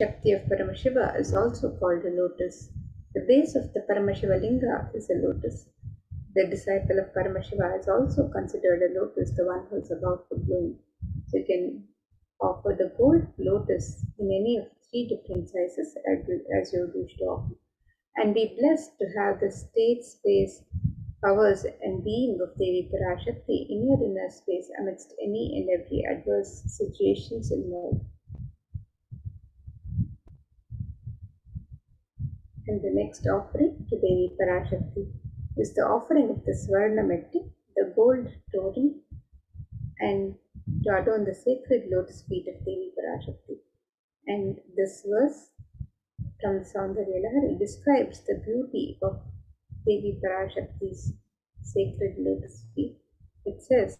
Shakti of Paramashiva is also called a lotus. The base of the Paramashiva linga is a lotus. The disciple of Paramashiva is also considered a lotus, the one who is about to bloom. So you can offer the gold lotus in any of three different sizes as you wish to offer, and be blessed to have the state, space, powers, and being of Devi Parashakti in your inner space amidst any and every adverse situations in life. And the next offering to Devi Parashakti is the offering of the Swarna Metti, the gold totem, and to adorn the sacred lotus feet of Devi Parashakti. And this verse from the Saundarya Lahari describes the beauty of Devi Parashakti's sacred lotus feet. It says,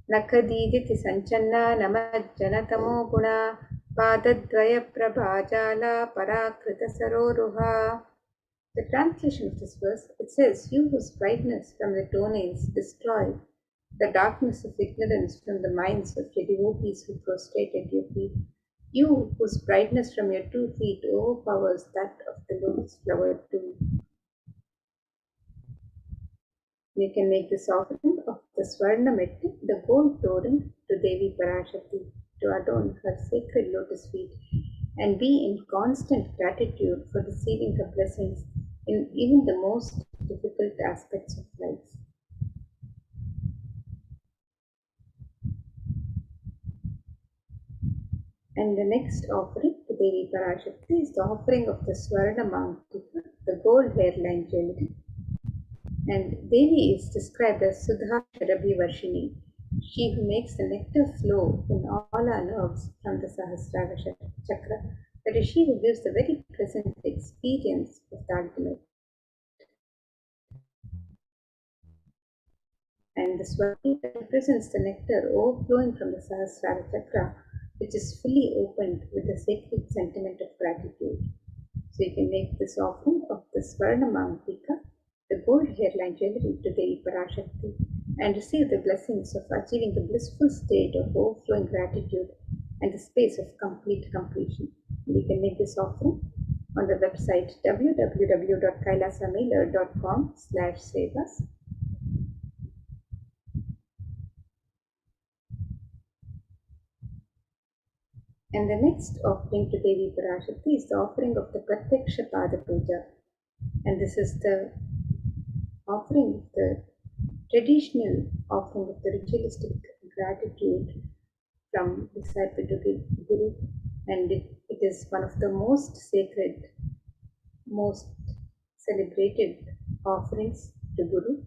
Nakadiditi Sanchanna Namajjanatamo Guna Padadvaya Prabhajala Parakrita Saroruha. The translation of this verse, it says, You whose brightness from the toenails destroy the darkness of ignorance from the minds of your devotees who prostrate at your feet. You whose brightness from your 2 feet overpowers that of the lotus flower too. You can make this offering of the Swarna Metti, the gold torrent, to Devi Parashakti to adorn her sacred lotus feet and be in constant gratitude for receiving her blessings in even the most difficult aspects of life. And the next offering to Devi Parashakti is the offering of the Swarna Mantika, the gold hairline jewelry. And Devi is described as Sudha Sharabhi Varshini, she who makes the nectar flow in all our nerves from the Sahasrara Chakra. That is, she who gives the very present experience of the ultimate. And the Swami represents the nectar overflowing from the Sahasrara Chakra, which is fully opened with the sacred sentiment of gratitude. So you can make this offering of the Swarna Mantika, the gold hairline jewelry, to Devi Parashakti and receive the blessings of achieving the blissful state of overflowing gratitude and the space of complete completion. You can make this offering on the website www.kailasamailer.com/sevas. And the next offering to Devi Parashakti is the offering of the Pratyaksha Pada Puja. And this is the offering of the traditional offering of the ritualistic gratitude from disciple to Guru, and it is one of the most sacred, most celebrated offerings to Guru.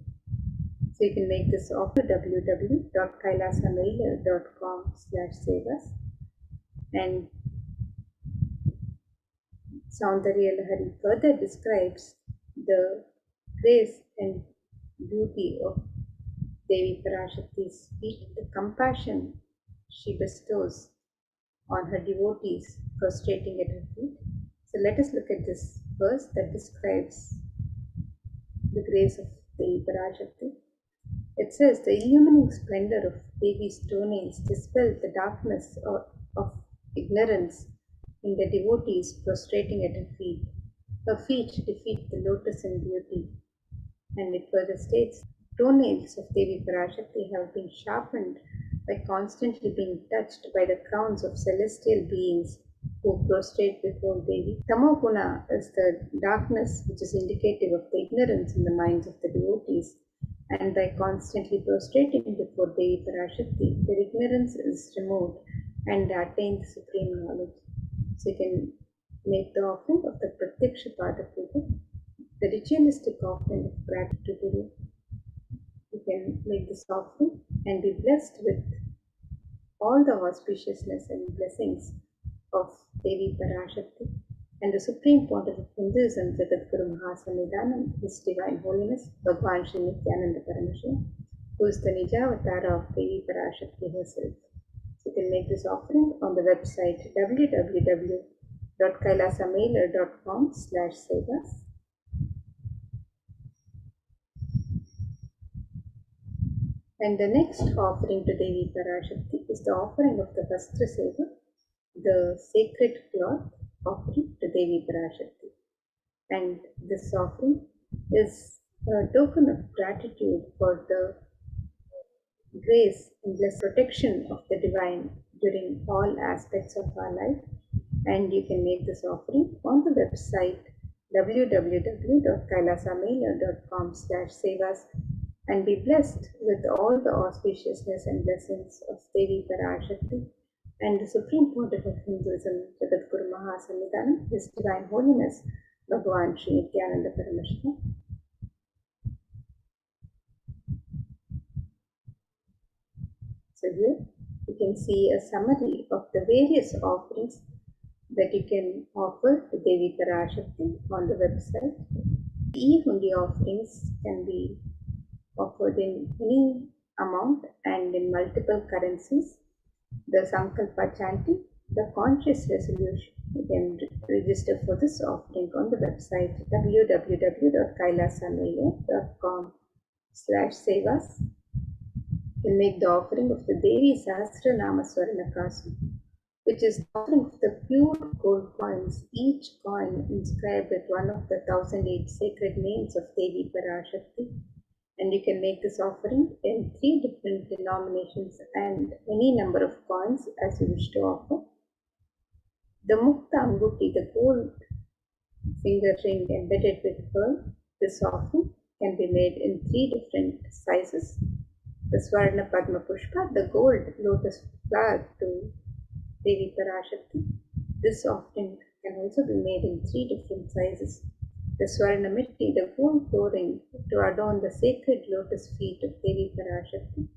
So you can make this offer www.kailasamailer.com/sevas. And Saundarya Lahari further describes the grace and beauty of Devi Parashakti's feet, the compassion she bestows on her devotees prostrating at her feet. So let us look at this verse that describes the grace of Devi Parashakti. It says, The illumining splendor of Devi's toenails dispels the darkness of ignorance in the devotees prostrating at her feet. Her feet defeat the lotus in beauty. And it further states, Toenails of Devi Parashakti have been sharpened by constantly being touched by the crowns of celestial beings who prostrate before Devi. Tamoguna is the darkness which is indicative of the ignorance in the minds of the devotees, and by constantly prostrating before Devi Parashakti, their ignorance is removed and they attain the supreme knowledge. So you can make the offering of the Pratyaksha Pada Puja, the ritualistic offering of gratitude to Guru. You can make this offering and be blessed with all the auspiciousness and blessings of Devi Parashakti and the Supreme Pontiff of Hinduism, Jagadguru Mahasanidhanam, His Divine Holiness, Bhagwan Sri Nithyananda Paramashivam, who is the Nijavatara of Devi Parashakti herself. So you can make this offering on the website www.kailasamailer.com/sevas. And the next offering to Devi Parashakti is the offering of the Vastra Seva, the sacred cloth offering to Devi Parashakti. And this offering is a token of gratitude for the grace and blessed protection of the divine during all aspects of our life. And you can make this offering on the website www.kailasamela.com/sevas and be blessed with all the auspiciousness and blessings of Devi Parashakti and the Supreme Pontiff of Hinduism, Jagadguru Mahasannidhanam, His Divine Holiness, Bhagavan Sri Nithyananda Paramashivam. So here you can see a summary of the various offerings that you can offer to Devi Parashakti on the website. E-hundi offerings can be offered in any amount and in multiple currencies. The Sankalpa chanting, the conscious resolution. You can register for this offering on the website www.kailasamela.com/sevas. You can make the offering of the Devi Sahasranama Swarnakasu, which is the offering of the pure gold coins, each coin inscribed with one of the 1008 sacred names of Devi Parashakti. And you can make this offering in 3 different denominations and any number of coins as you wish to offer. The Mukta Anguti, the gold finger ring embedded with pearl, this offering can be made in 3 different sizes. The Swarna Padma Pushpa, the gold lotus flower to Devi Parashakti. This offering can also be made in 3 different sizes. The Swarna Mitti, the gold flooring to adorn the sacred lotus feet of Devi Parashakti.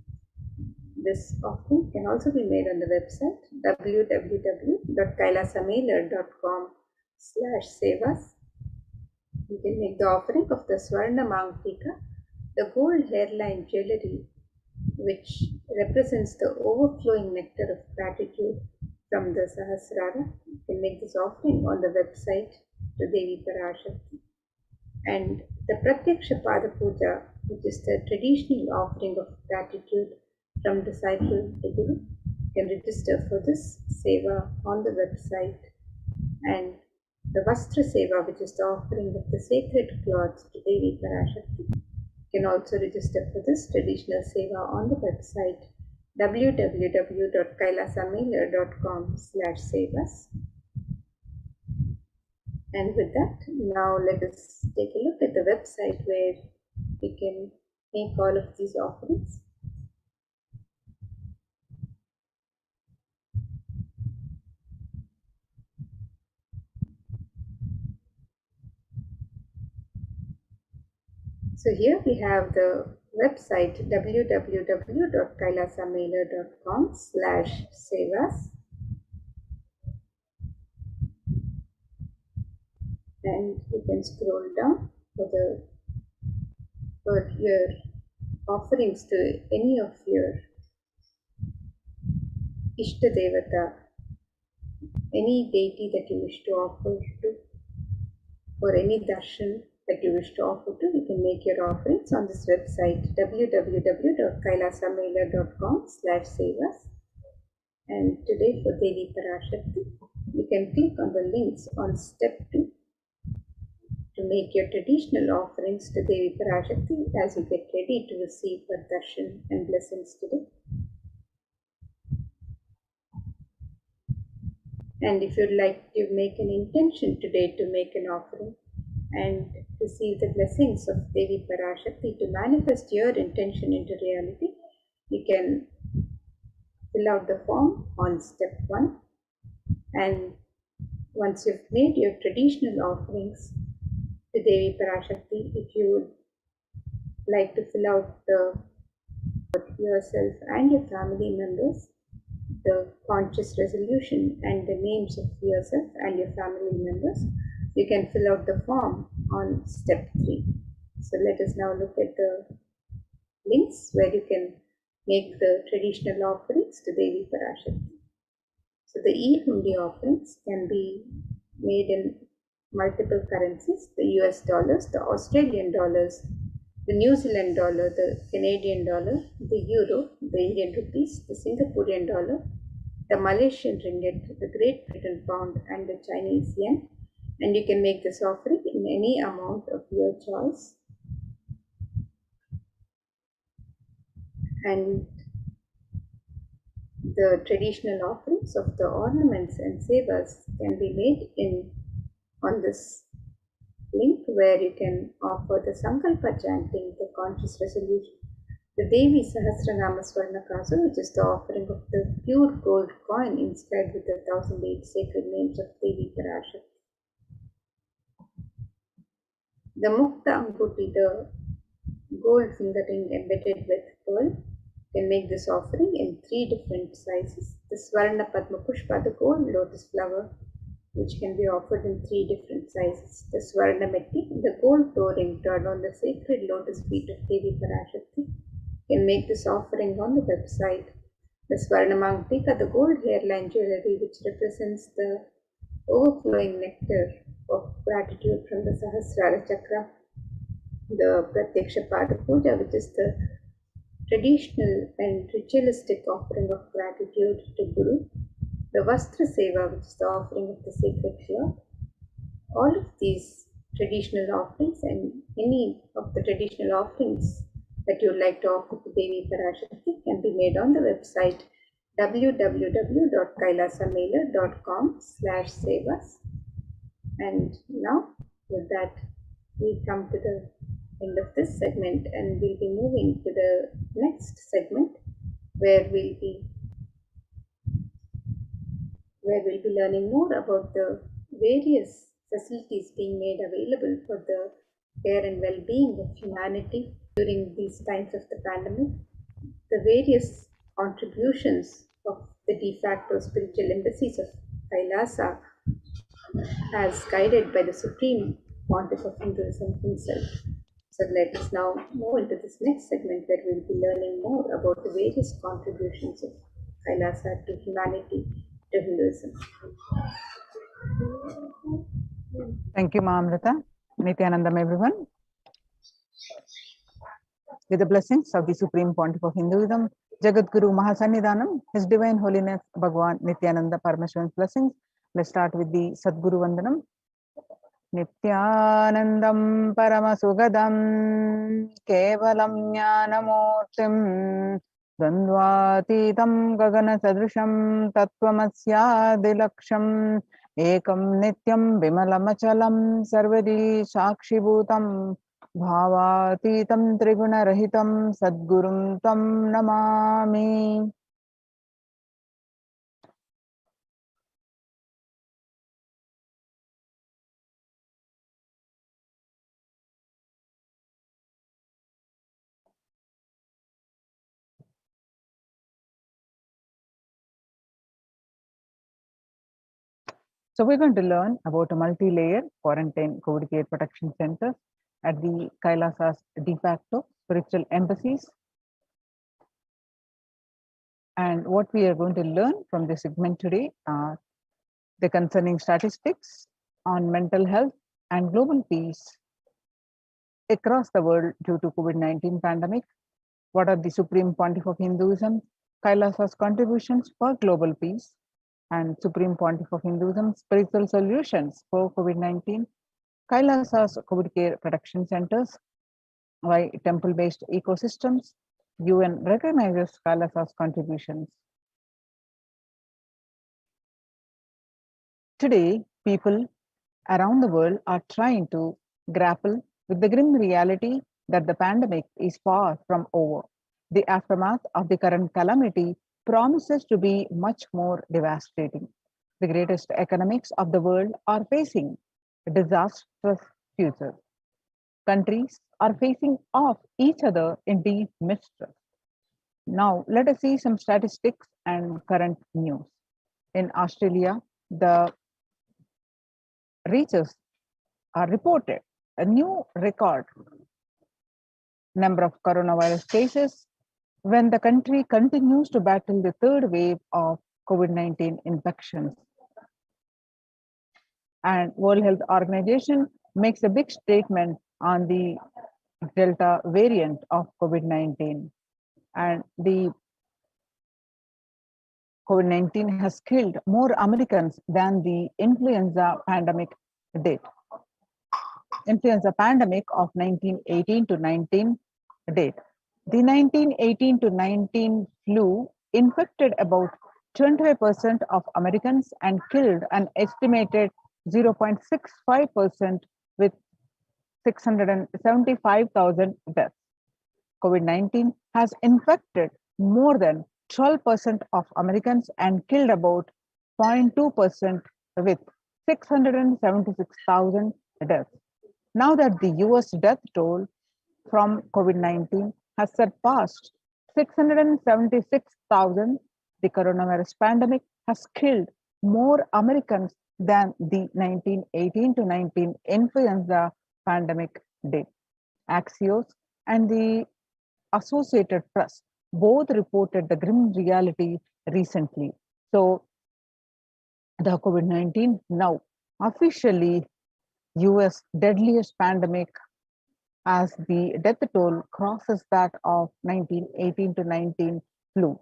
This offering can also be made on the website www.kailasamela.com/sevas. You can make the offering of the Swarna Mangtika, the gold hairline jewelry which represents the overflowing nectar of gratitude from the Sahasrara. You can make this offering on the website to Devi Parashakti. And the Pratyaksha Pada Puja, which is the traditional offering of gratitude from disciple to Guru, you can register for this seva on the website. And the Vastra Seva, which is the offering of the sacred cloths to Devi Parashakti, you can also register for this traditional seva on the website www.kailasamela.com/sevas. And with that, now let us take a look at the website where we can make all of these offerings. So here we have the website www.kailasamela.com/sevas. And you can scroll down for your offerings to any of your Ishta Devata, any deity that you wish to offer to, or any darshan that you wish to offer to. You can make your offerings on this website www.kailasamela.com/sevas. And today for Devi Parashakti, you can click on the links on step 2 to make your traditional offerings to Devi Parashakti as you get ready to receive her darshan and blessings today. And if you'd like to make an intention today to make an offering and receive the blessings of Devi Parashakti, to manifest your intention into reality, you can fill out the form on step 1. And once you've made your traditional offerings to Devi Parashakti, if you would like to fill out yourself and your family members, the conscious resolution and the names of yourself and your family members, you can fill out the form on step 3. So let us now look at the links where you can make the traditional offerings to Devi Parashakti. So the e-hundi offerings can be made in multiple currencies: the US dollars, the Australian dollars, the New Zealand dollar, the Canadian dollar, the euro, the Indian rupees, the Singaporean dollar, the Malaysian ringgit, the Great Britain pound, and the Chinese yen. And you can make this offering in any amount of your choice. And the traditional offerings of the ornaments and sevas can be made on this link, where you can offer the Sankalpa chanting, the conscious resolution, the Devi Sahasranama Swarnakasa, which is the offering of the pure gold coin inscribed with the 1008 sacred names of Devi Parashakti. The Mukta Anguti, the gold finger ring embedded with pearl, can make this offering in 3 different sizes. The Swarna Padma Pushpa, the gold lotus flower, which can be offered in 3 different sizes. The Swarna Metti, the gold toe ring turned on the sacred lotus feet of Devi Parashakti, can make this offering on the website. The Swarna Mangtika, the gold hairline jewelry, which represents the overflowing nectar of gratitude from the Sahasrara Chakra. The Pratyaksha Pada Puja, which is the traditional and ritualistic offering of gratitude to Guru. The Vastra Seva, which is the offering of the sacred cloth. All of these traditional offerings and any of the traditional offerings that you would like to offer to Devi Parashakti can be made on the website www.kailasamela.com/sevas. And now, with that, we come to the end of this segment, and we'll be moving to the next segment, where we'll be learning more about the various facilities being made available for the care and well-being of humanity during these times of the pandemic, the various contributions of the de facto spiritual embassies of Kailasa, as guided by the Supreme Pontiff of Hinduism himself. So let us now move into this next segment, where we'll be learning more about the various contributions of Kailasa to humanity, to Hinduism. Thank you, Maamrita. Nithyanandam, everyone. With the blessings of the Supreme Pontiff of Hinduism, Jagat Guru Mahasannidhanam, His Divine Holiness Bhagwan Nithyananda Paramashivan's blessings. Let's start with the Sadguru Vandanam. Nithyanandam Paramasugadam Kevalam Jnanamurtim Dandvatitam Gagana Sadrisham Tattvamasya Ekam Nityam Vimalamachalam Sarvadi Sakshibhutam Bhavatitam Triguna Rahitam Sadgurum Tam Namami. So we're going to learn about a multi-layer quarantine COVID care protection center at the Kailasa's de facto spiritual embassies. And what we are going to learn from this segment today are the concerning statistics on mental health and global peace across the world due to COVID-19 pandemic. What are the Supreme Pontiff of Hinduism, Kailasa's contributions for global peace, and Supreme Pontiff of Hinduism spiritual solutions for COVID-19, Kailasa's COVID care protection centers, why temple-based ecosystems, UN recognizes Kailasa's contributions. Today, people around the world are trying to grapple with the grim reality that the pandemic is far from over. The aftermath of the current calamity promises to be much more devastating. The greatest economics of the world are facing a disastrous future. Countries are facing off each other in deep mistrust. Now, let us see some statistics and current news. In Australia, the researchers are reported a new record number of coronavirus cases when the country continues to battle the third wave of COVID-19 infections. And World Health Organization makes a big statement on the Delta variant of COVID-19. And the COVID-19 has killed more Americans than the influenza pandemic did. Influenza pandemic of 1918 to 19 did. The 1918 to 19 flu infected about 25% of Americans and killed an estimated 0.65% with 675,000 deaths. COVID-19 has infected more than 12% of Americans and killed about 0.2% with 676,000 deaths. Now that the US death toll from COVID-19 has surpassed 676,000, the coronavirus pandemic has killed more Americans than the 1918 to 19 influenza pandemic did. Axios and the Associated Press both reported the grim reality recently. So the COVID-19 now officially US deadliest pandemic as the death toll crosses that of 1918 to 19 flu.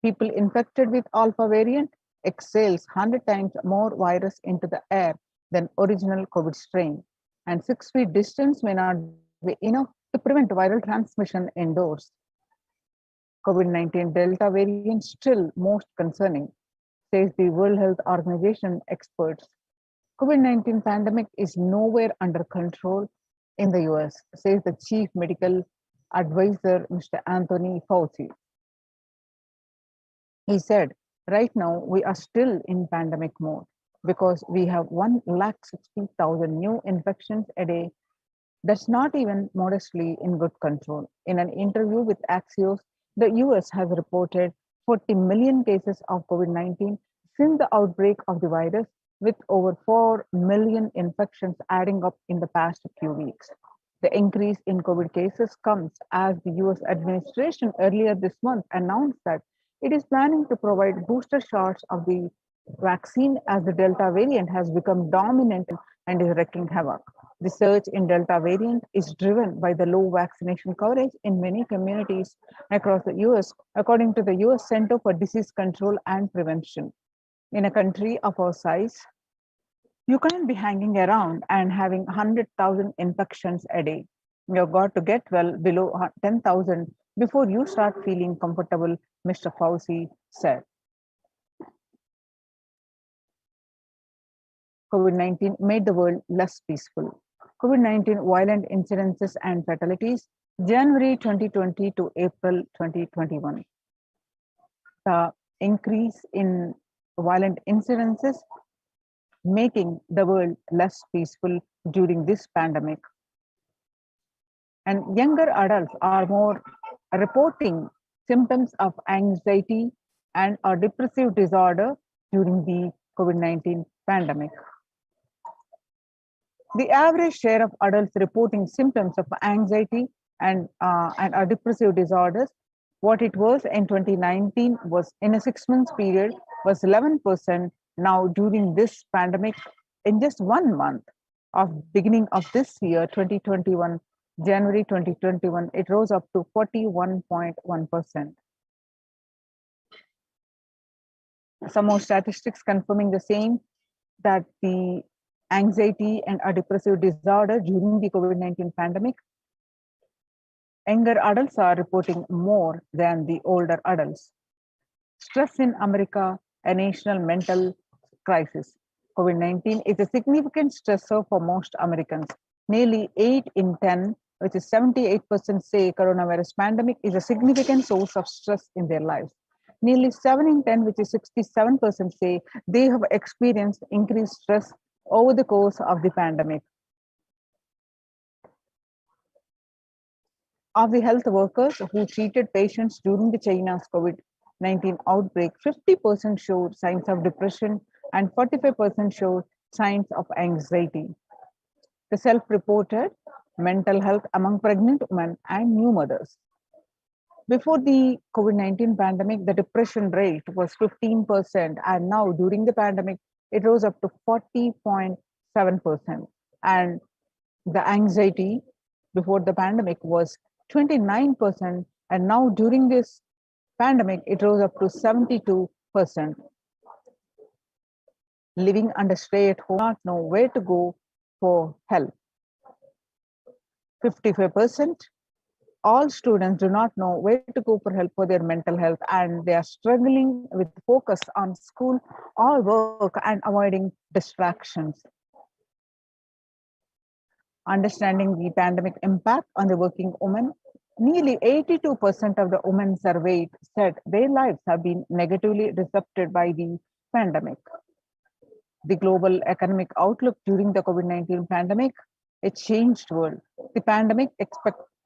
People infected with alpha variant exhales 100 times more virus into the air than original COVID strain, and 6 feet distance may not be enough to prevent viral transmission indoors. COVID-19 Delta variant still most concerning, says the World Health Organization experts. COVID-19 pandemic is nowhere under control in the US, says the chief medical advisor, Mr. Anthony Fauci. He said, right now we are still in pandemic mode because we have 160,000 new infections a day. That's not even modestly in good control. In an interview with Axios, the US has reported 40 million cases of COVID-19 since the outbreak of the virus, with over 4 million infections adding up in the past few weeks. The increase in COVID cases comes as the US administration earlier this month announced that it is planning to provide booster shots of the vaccine as the Delta variant has become dominant and is wreaking havoc. The surge in Delta variant is driven by the low vaccination coverage in many communities across the US, according to the US Center for Disease Control and Prevention. In a country of our size, you can't be hanging around and having 100,000 infections a day. You've got to get well below 10,000 before you start feeling comfortable, Mr. Fauci said. COVID-19 made the world less peaceful. COVID-19 violent incidences and fatalities, January 2020 to April 2021. The increase in violent incidences making the world less peaceful during this pandemic. And younger adults are more reporting symptoms of anxiety and a depressive disorder during the COVID-19 pandemic. The average share of adults reporting symptoms of anxiety and depressive disorders, what it was in 2019 was in a 6 months period was 11%. Now during this pandemic, in just 1 month of beginning of this year, 2021, January 2021, it rose up to 41.1%. Some more statistics confirming the same, that the anxiety and a depressive disorder during the COVID-19 pandemic, younger adults are reporting more than the older adults. Stress in America, a national mental crisis. COVID-19 is a significant stressor for most Americans. Nearly 8 in 10, which is 78%, say coronavirus pandemic is a significant source of stress in their lives. Nearly 7 in 10, which is 67%, say they have experienced increased stress over the course of the pandemic. Of the health workers who treated patients during the China's COVID-19 outbreak, 50% showed signs of depression and 45% showed signs of anxiety. The self-reported mental health among pregnant women and new mothers. Before the COVID-19 pandemic, the depression rate was 15%, and now during the pandemic, it rose up to 40.7%. And the anxiety before the pandemic was 29%, and now during this pandemic, it rose up to 72%. Living under stay at home, not know where to go for help. 55%. All students do not know where to go for help for their mental health, and they are struggling with focus on school or work and avoiding distractions. Understanding the pandemic impact on the working woman, nearly 82% of the women surveyed said their lives have been negatively disrupted by the pandemic. The global economic outlook during the COVID-19 pandemic, a changed world. The pandemic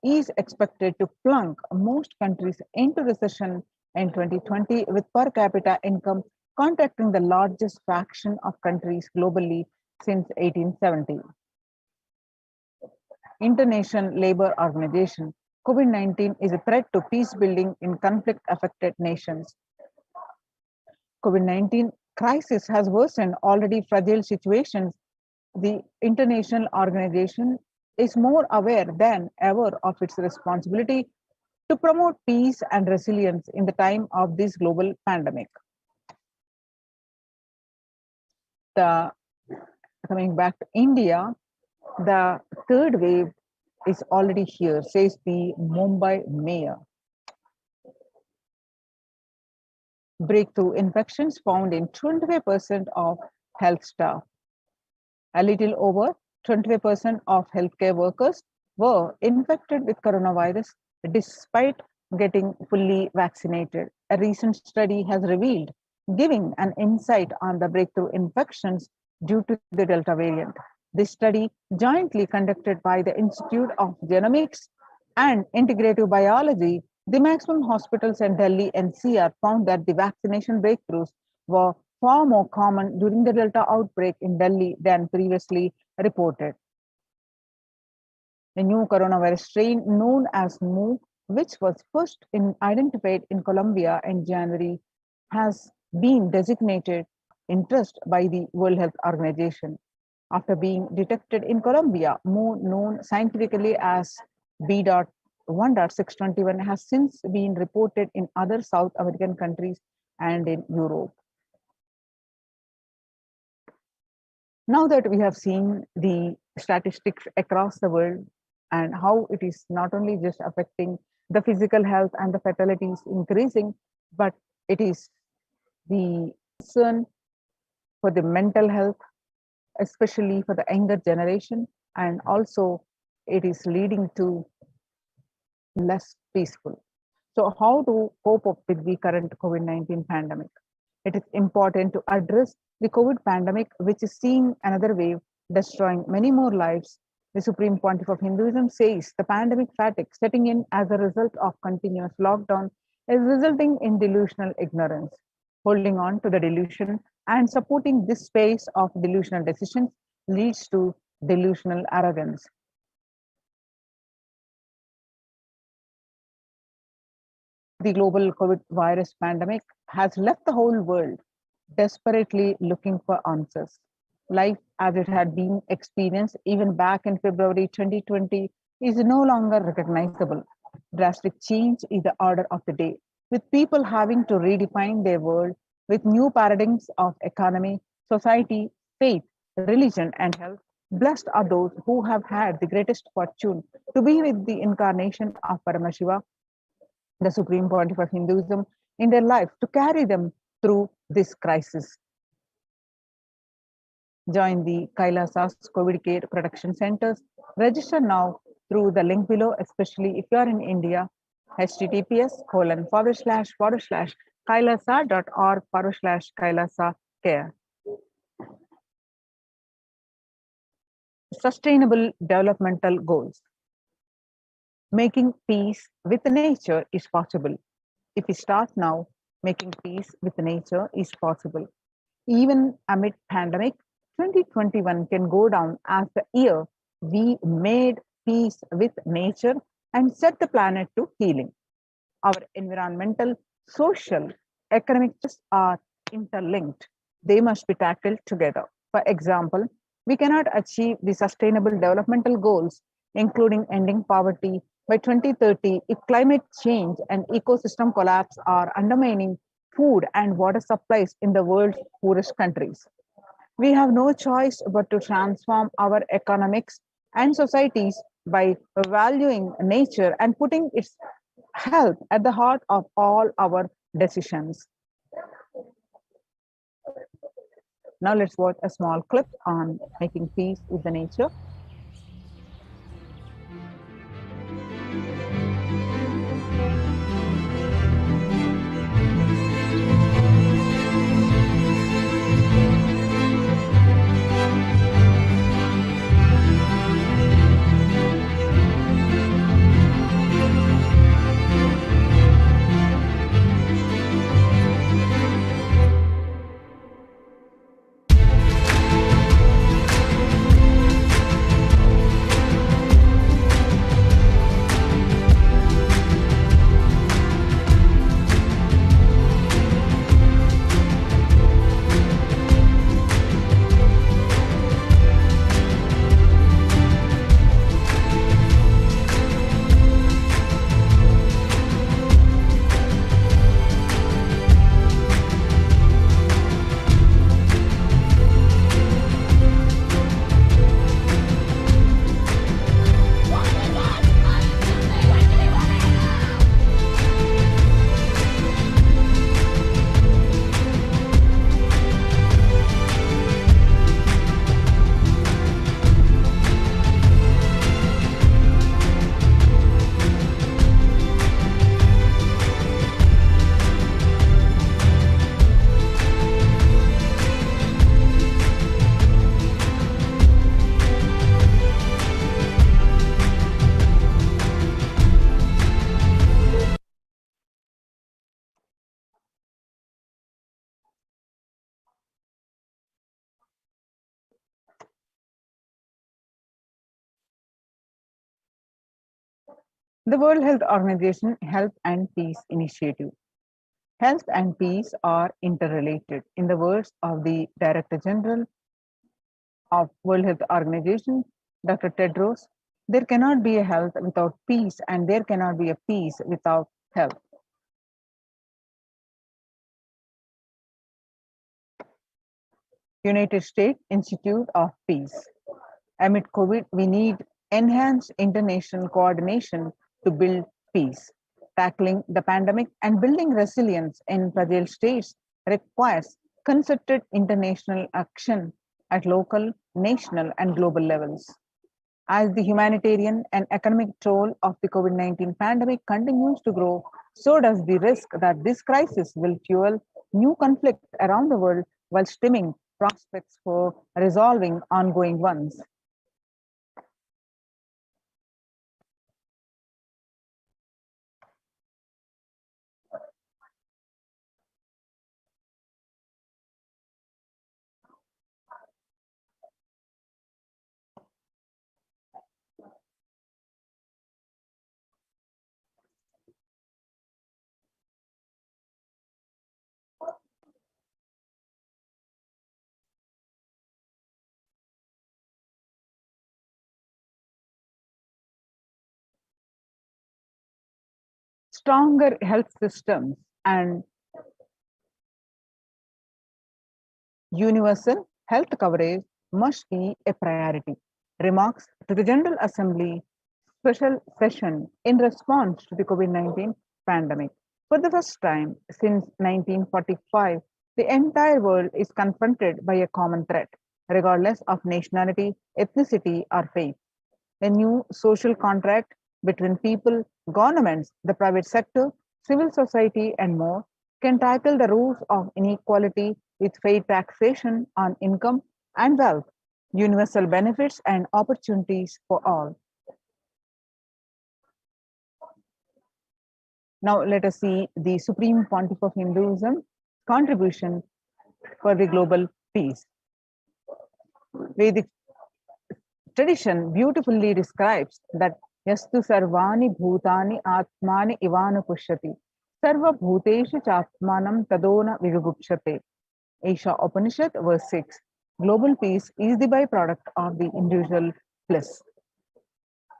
is expected to plunge most countries into recession in 2020, with per capita income contracting the largest fraction of countries globally since 1870. International Labour Organization, COVID-19 is a threat to peace building in conflict-affected nations. COVID-19 crisis has worsened already fragile situations. The international organization is more aware than ever of its responsibility to promote peace and resilience in the time of this global pandemic. Coming back to India, the third wave is already here, says the Mumbai mayor. Breakthrough infections found in 25% of health staff. A little over 25% of healthcare workers were infected with coronavirus despite getting fully vaccinated. A recent study has revealed, giving an insight on the breakthrough infections due to the Delta variant. This study, jointly conducted by the Institute of Genomics and Integrative Biology, the maximum hospitals in Delhi NCR found that the vaccination breakthroughs were far more common during the Delta outbreak in Delhi than previously reported. The new coronavirus strain known as Mu, which was first identified in Colombia in January, has been designated interest by the World Health Organization. After being detected in Colombia, Mu, known scientifically as B.1.621, has since been reported in other South American countries and in Europe. Now that we have seen the statistics across the world and how it is not only just affecting the physical health and the fatalities increasing, but it is the concern for the mental health, especially for the younger generation, and also it is leading to less peaceful. So how to cope up with the current COVID-19 pandemic? It is important to address the COVID pandemic, which is seeing another wave, destroying many more lives. The Supreme Pontiff of Hinduism says the pandemic fatigue setting in as a result of continuous lockdown is resulting in delusional ignorance. Holding on to the delusion and supporting this space of delusional decisions leads to delusional arrogance. The global COVID virus pandemic has left the whole world desperately looking for answers. Life as it had been experienced even back in February 2020 is no longer recognizable. Drastic change is the order of the day, with people having to redefine their world with new paradigms of economy, society, faith, religion, and health. Blessed are those who have had the greatest fortune to be with the incarnation of Paramashiva, the Supreme Pontiff of Hinduism, in their life to carry them through this crisis. Join the Kailasa's COVID care production centers. Register now through the link below, especially if you are in India. https://kailasa.org/kailasa care. Sustainable developmental goals. Making peace with nature is possible. If we start now, making peace with nature is possible. Even amid pandemic, 2021 can go down as the year we made peace with nature and set the planet to healing. Our environmental, social, economic justice are interlinked. They must be tackled together. For example, we cannot achieve the sustainable developmental goals, including ending poverty, By 2030, if climate change and ecosystem collapse are undermining food and water supplies in the world's poorest countries, we have no choice but to transform our economics and societies by valuing nature and putting its health at the heart of all our decisions. Now let's watch a small clip on making peace with the nature. The World Health Organization Health and Peace Initiative. Health and peace are interrelated. In the words of the Director General of World Health Organization, Dr. Tedros, there cannot be a health without peace, and there cannot be a peace without health. United States Institute of Peace. Amid COVID, we need enhanced international coordination to build peace. Tackling the pandemic and building resilience in fragile states requires concerted international action at local, national, and global levels. As the humanitarian and economic toll of the COVID-19 pandemic continues to grow, so does the risk that this crisis will fuel new conflicts around the world while stemming prospects for resolving ongoing ones. Stronger health systems and universal health coverage must be a priority. Remarks to the General Assembly special session in response to the COVID-19 pandemic. For the first time since 1945, the entire world is confronted by a common threat, regardless of nationality, ethnicity, or faith. A new social contract between people, governments, the private sector, civil society, and more can tackle the roots of inequality with fair taxation on income and wealth, universal benefits, and opportunities for all. Now, let us see the Supreme Pontiff of Hinduism contribution for the global peace. Vedic tradition beautifully describes that yastu sarvani bhutani atmani ivana pushyati sarva bhuteshu chatmanam tadona vigupshate. Isha Upanishad verse 6. Global peace is the byproduct of the individual bliss.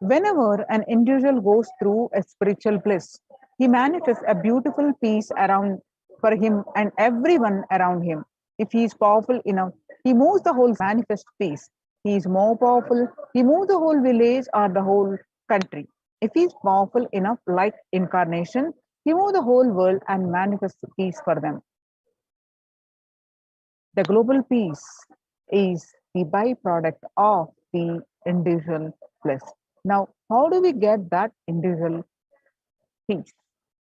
Whenever an individual goes through a spiritual bliss, he manifests a beautiful peace around for him and everyone around him. If he is powerful enough, he moves the whole manifest peace. He is more powerful, he moves the whole village or the whole country. If he is powerful enough, like incarnation, he moves the whole world and manifests peace for them. The global peace is the byproduct of the individual bliss. Now, how do we get that individual peace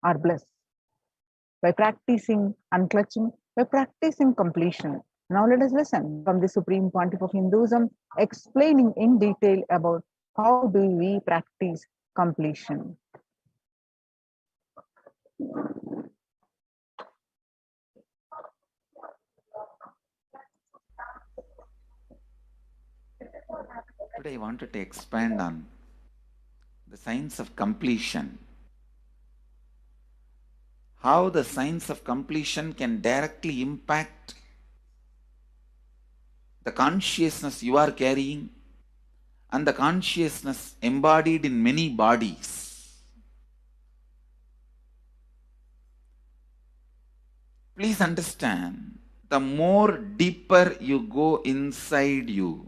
or bliss? By practicing unclutching, by practicing completion. Now, let us listen from the Supreme Pontiff of Hinduism explaining in detail about how do we practice completion. Today I wanted to expand on the science of completion. How the science of completion can directly impact the consciousness you are carrying and the consciousness embodied in many bodies. Please understand, the more deeper you go inside you,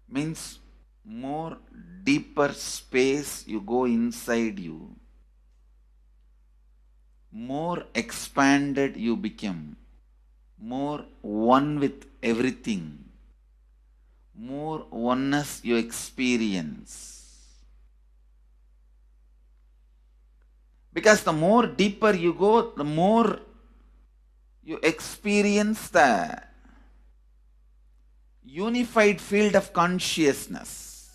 means more deeper space you go inside you, more expanded you become, more one with everything, more oneness you experience. Because the more deeper you go, the more you experience the unified field of consciousness.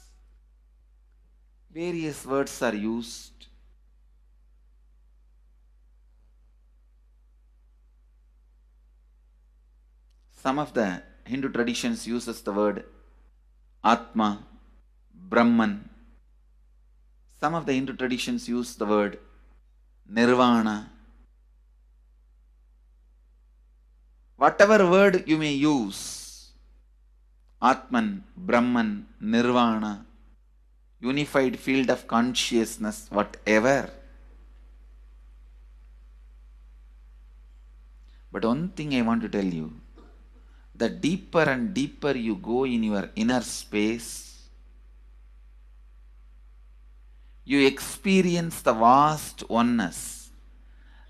Various words are used. Some of the Hindu traditions uses the word Atma, Brahman. Some of the Hindu traditions use the word Nirvana. Whatever word you may use, Atman, Brahman, Nirvana, unified field of consciousness, whatever. But one thing I want to tell you, the deeper and deeper you go in your inner space, you experience the vast oneness.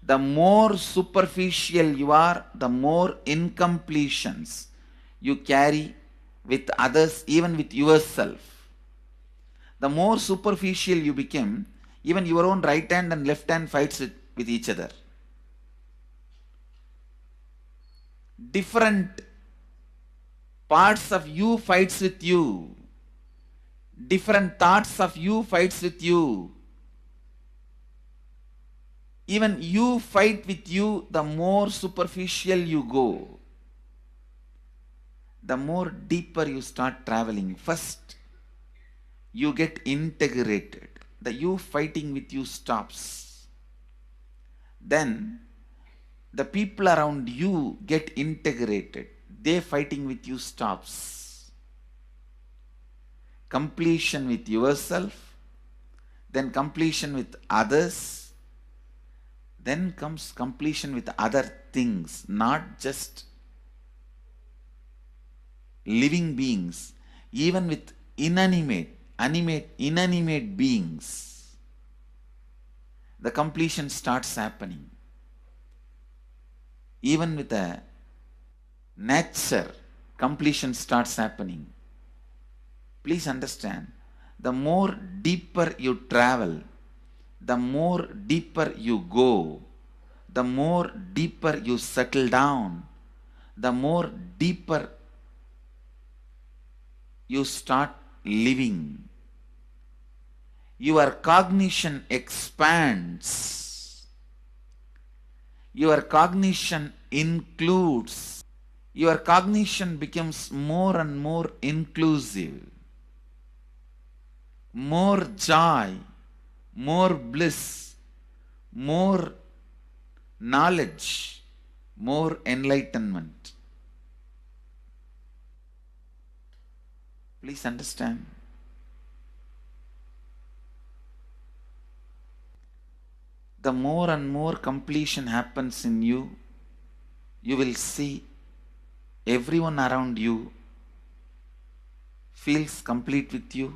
The more superficial you are, the more incompletions you carry with others, even with yourself. The more superficial you become, even your own right hand and left hand fights with each other. Different parts of you fights with you. Different thoughts of you fights with you. Even you fight with you, the more superficial you go, the more deeper you start traveling. First, you get integrated. The you fighting with you stops. Then, the people around you get integrated. They fighting with you stops. Completion with yourself, then completion with others, then comes completion with other things, not just living beings, even with inanimate beings. The completion starts happening. Even with the nature, completion starts happening. Please understand, the more deeper you travel, the more deeper you go, the more deeper you settle down, the more deeper you start living. Your cognition expands. Your cognition includes. Your cognition becomes more and more inclusive. More joy, more bliss, more knowledge, more enlightenment. Please understand, the more and more completion happens in you, you will see everyone around you feels complete with you.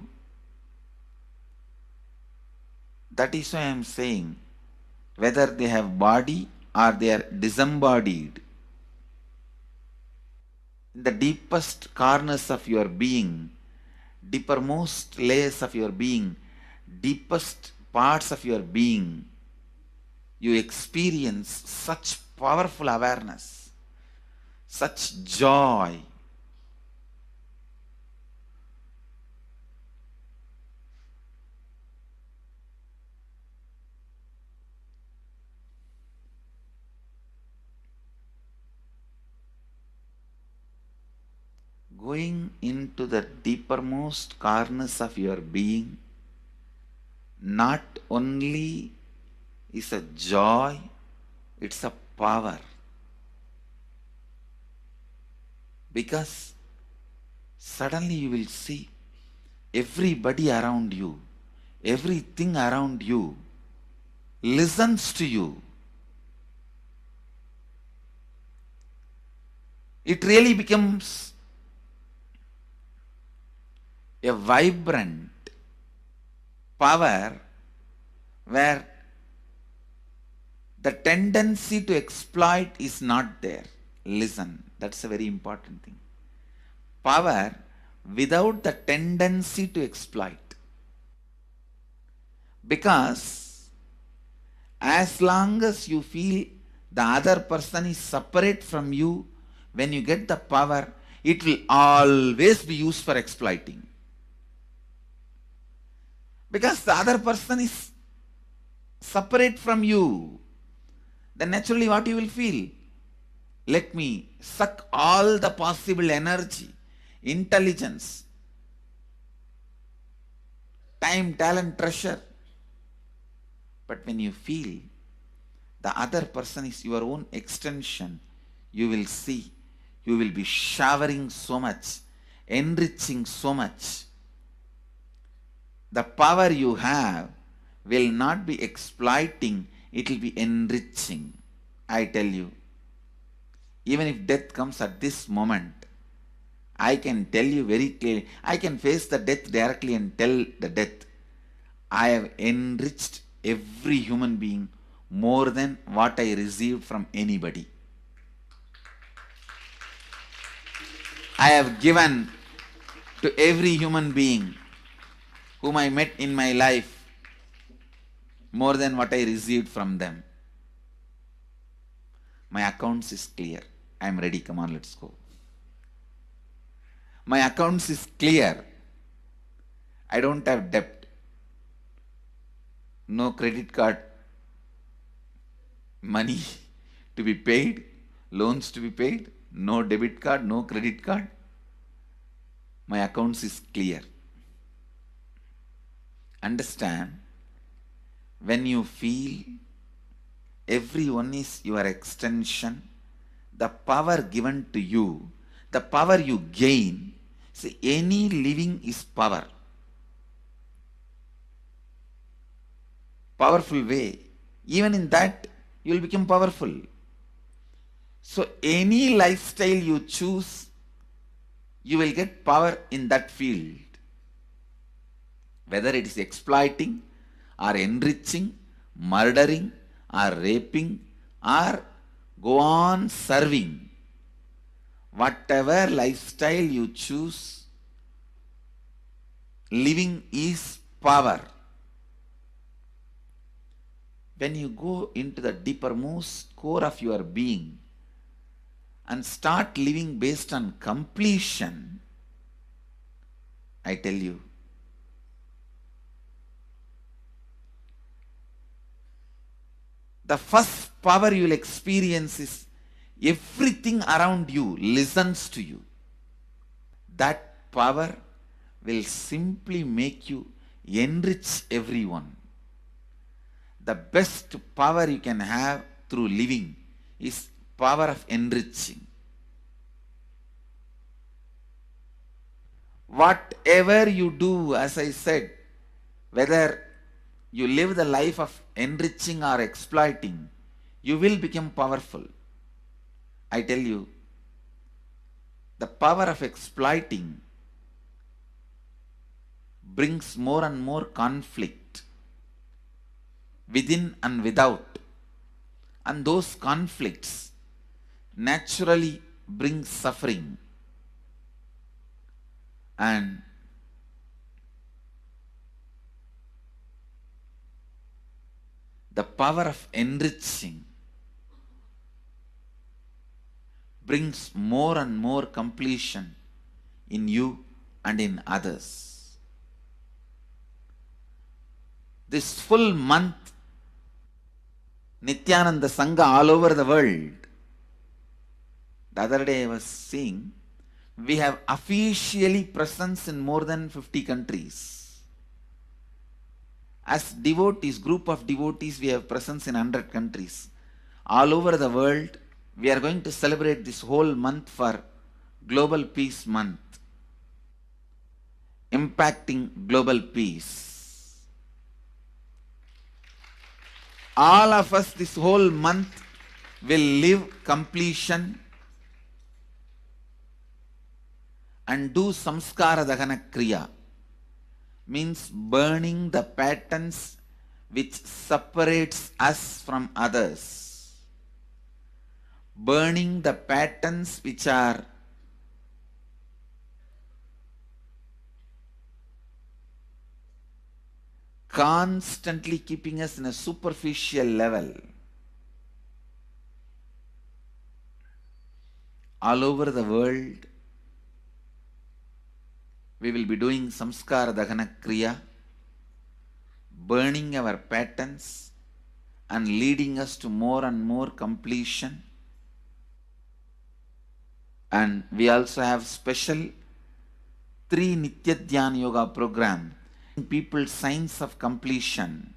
That is why I am saying, whether they have body or they are disembodied, in the deepest corners of your being, deepermost layers of your being, deepest parts of your being, you experience such powerful awareness, such joy. Going into the deepermost corners of your being not only is a joy, it's a power. Because suddenly you will see everybody around you, everything around you listens to you. It really becomes a vibrant power where the tendency to exploit is not there. Listen, that's a very important thing. Power without the tendency to exploit. Because as long as you feel the other person is separate from you, when you get the power, it will always be used for exploiting. Because the other person is separate from you, then naturally what you will feel? Let me suck all the possible energy, intelligence, time, talent, treasure. But when you feel the other person is your own extension, you will see, you will be showering so much, enriching so much. The power you have will not be exploiting, it will be enriching. I tell you, even if death comes at this moment, I can tell you very clearly, I can face the death directly and tell the death, I have enriched every human being more than what I received from anybody. I have given to every human being whom I met in my life more than what I received from them. My accounts is clear. I am ready. Come on, let's go. My accounts is clear. I don't have debt. No credit card money to be paid, loans to be paid, no debit card, no credit card. My accounts is clear. Understand, when you feel everyone is your extension, the power given to you, the power you gain, see, any living is power. Powerful way. Even in that, you will become powerful. So any lifestyle you choose, you will get power in that field. Whether it is exploiting or enriching, murdering or raping or go on serving. Whatever lifestyle you choose, living is power. When you go into the deepermost core of your being and start living based on completion, I tell you, the first power you will experience is everything around you listens to you. That power will simply make you enrich everyone. The best power you can have through living is power of enriching. Whatever you do, as I said, whether you live the life of enriching or exploiting, you will become powerful. I tell you, the power of exploiting brings more and more conflict within and without. And those conflicts naturally bring suffering. And the power of enriching brings more and more completion in you and in others. This full month, Nithyananda Sangha all over the world. The other day I was seeing, we have officially presence in more than 50 countries. As devotees, group of devotees, we have presence in 100 countries. All over the world, we are going to celebrate this whole month for Global Peace Month, impacting global peace. All of us this whole month will live completion and do samskara dahana kriya, means burning the patterns which separates us from others, burning the patterns which are constantly keeping us in a superficial level. All over the world, we will be doing samskara dahana kriya, burning our patterns and leading us to more and more completion. And we also have special 3 Nitya Dhyana Yoga program, people signs of completion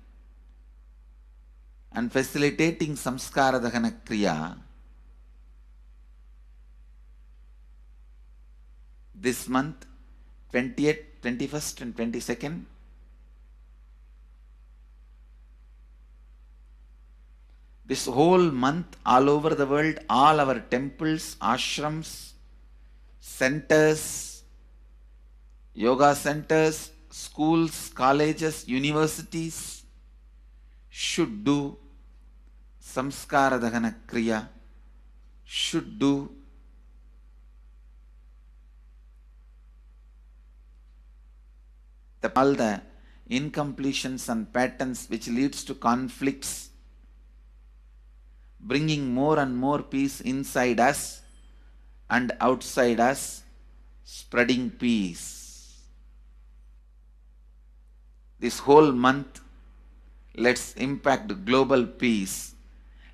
and facilitating samskara dahana kriya. This month, 20th, 21st and 22nd, this whole month, all over the world, all our temples, ashrams, centers, yoga centers, schools, colleges, universities should do samskara dahana kriya, should do all the incompletions and patterns which leads to conflicts, bringing more and more peace inside us and outside us, spreading peace. This whole month, let's impact global peace.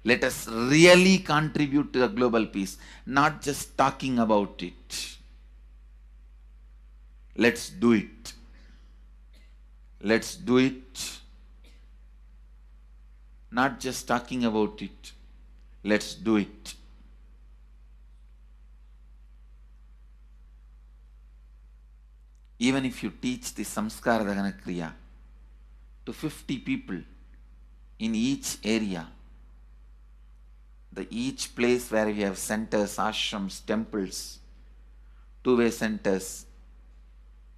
Let us really contribute to the global peace, not just talking about it. Let's do it. Let's do it. Not just talking about it. Let's do it. Even if you teach the samskara dahana kriya to 50 people in each area, each place where we have centers, ashrams, temples, two-way centers,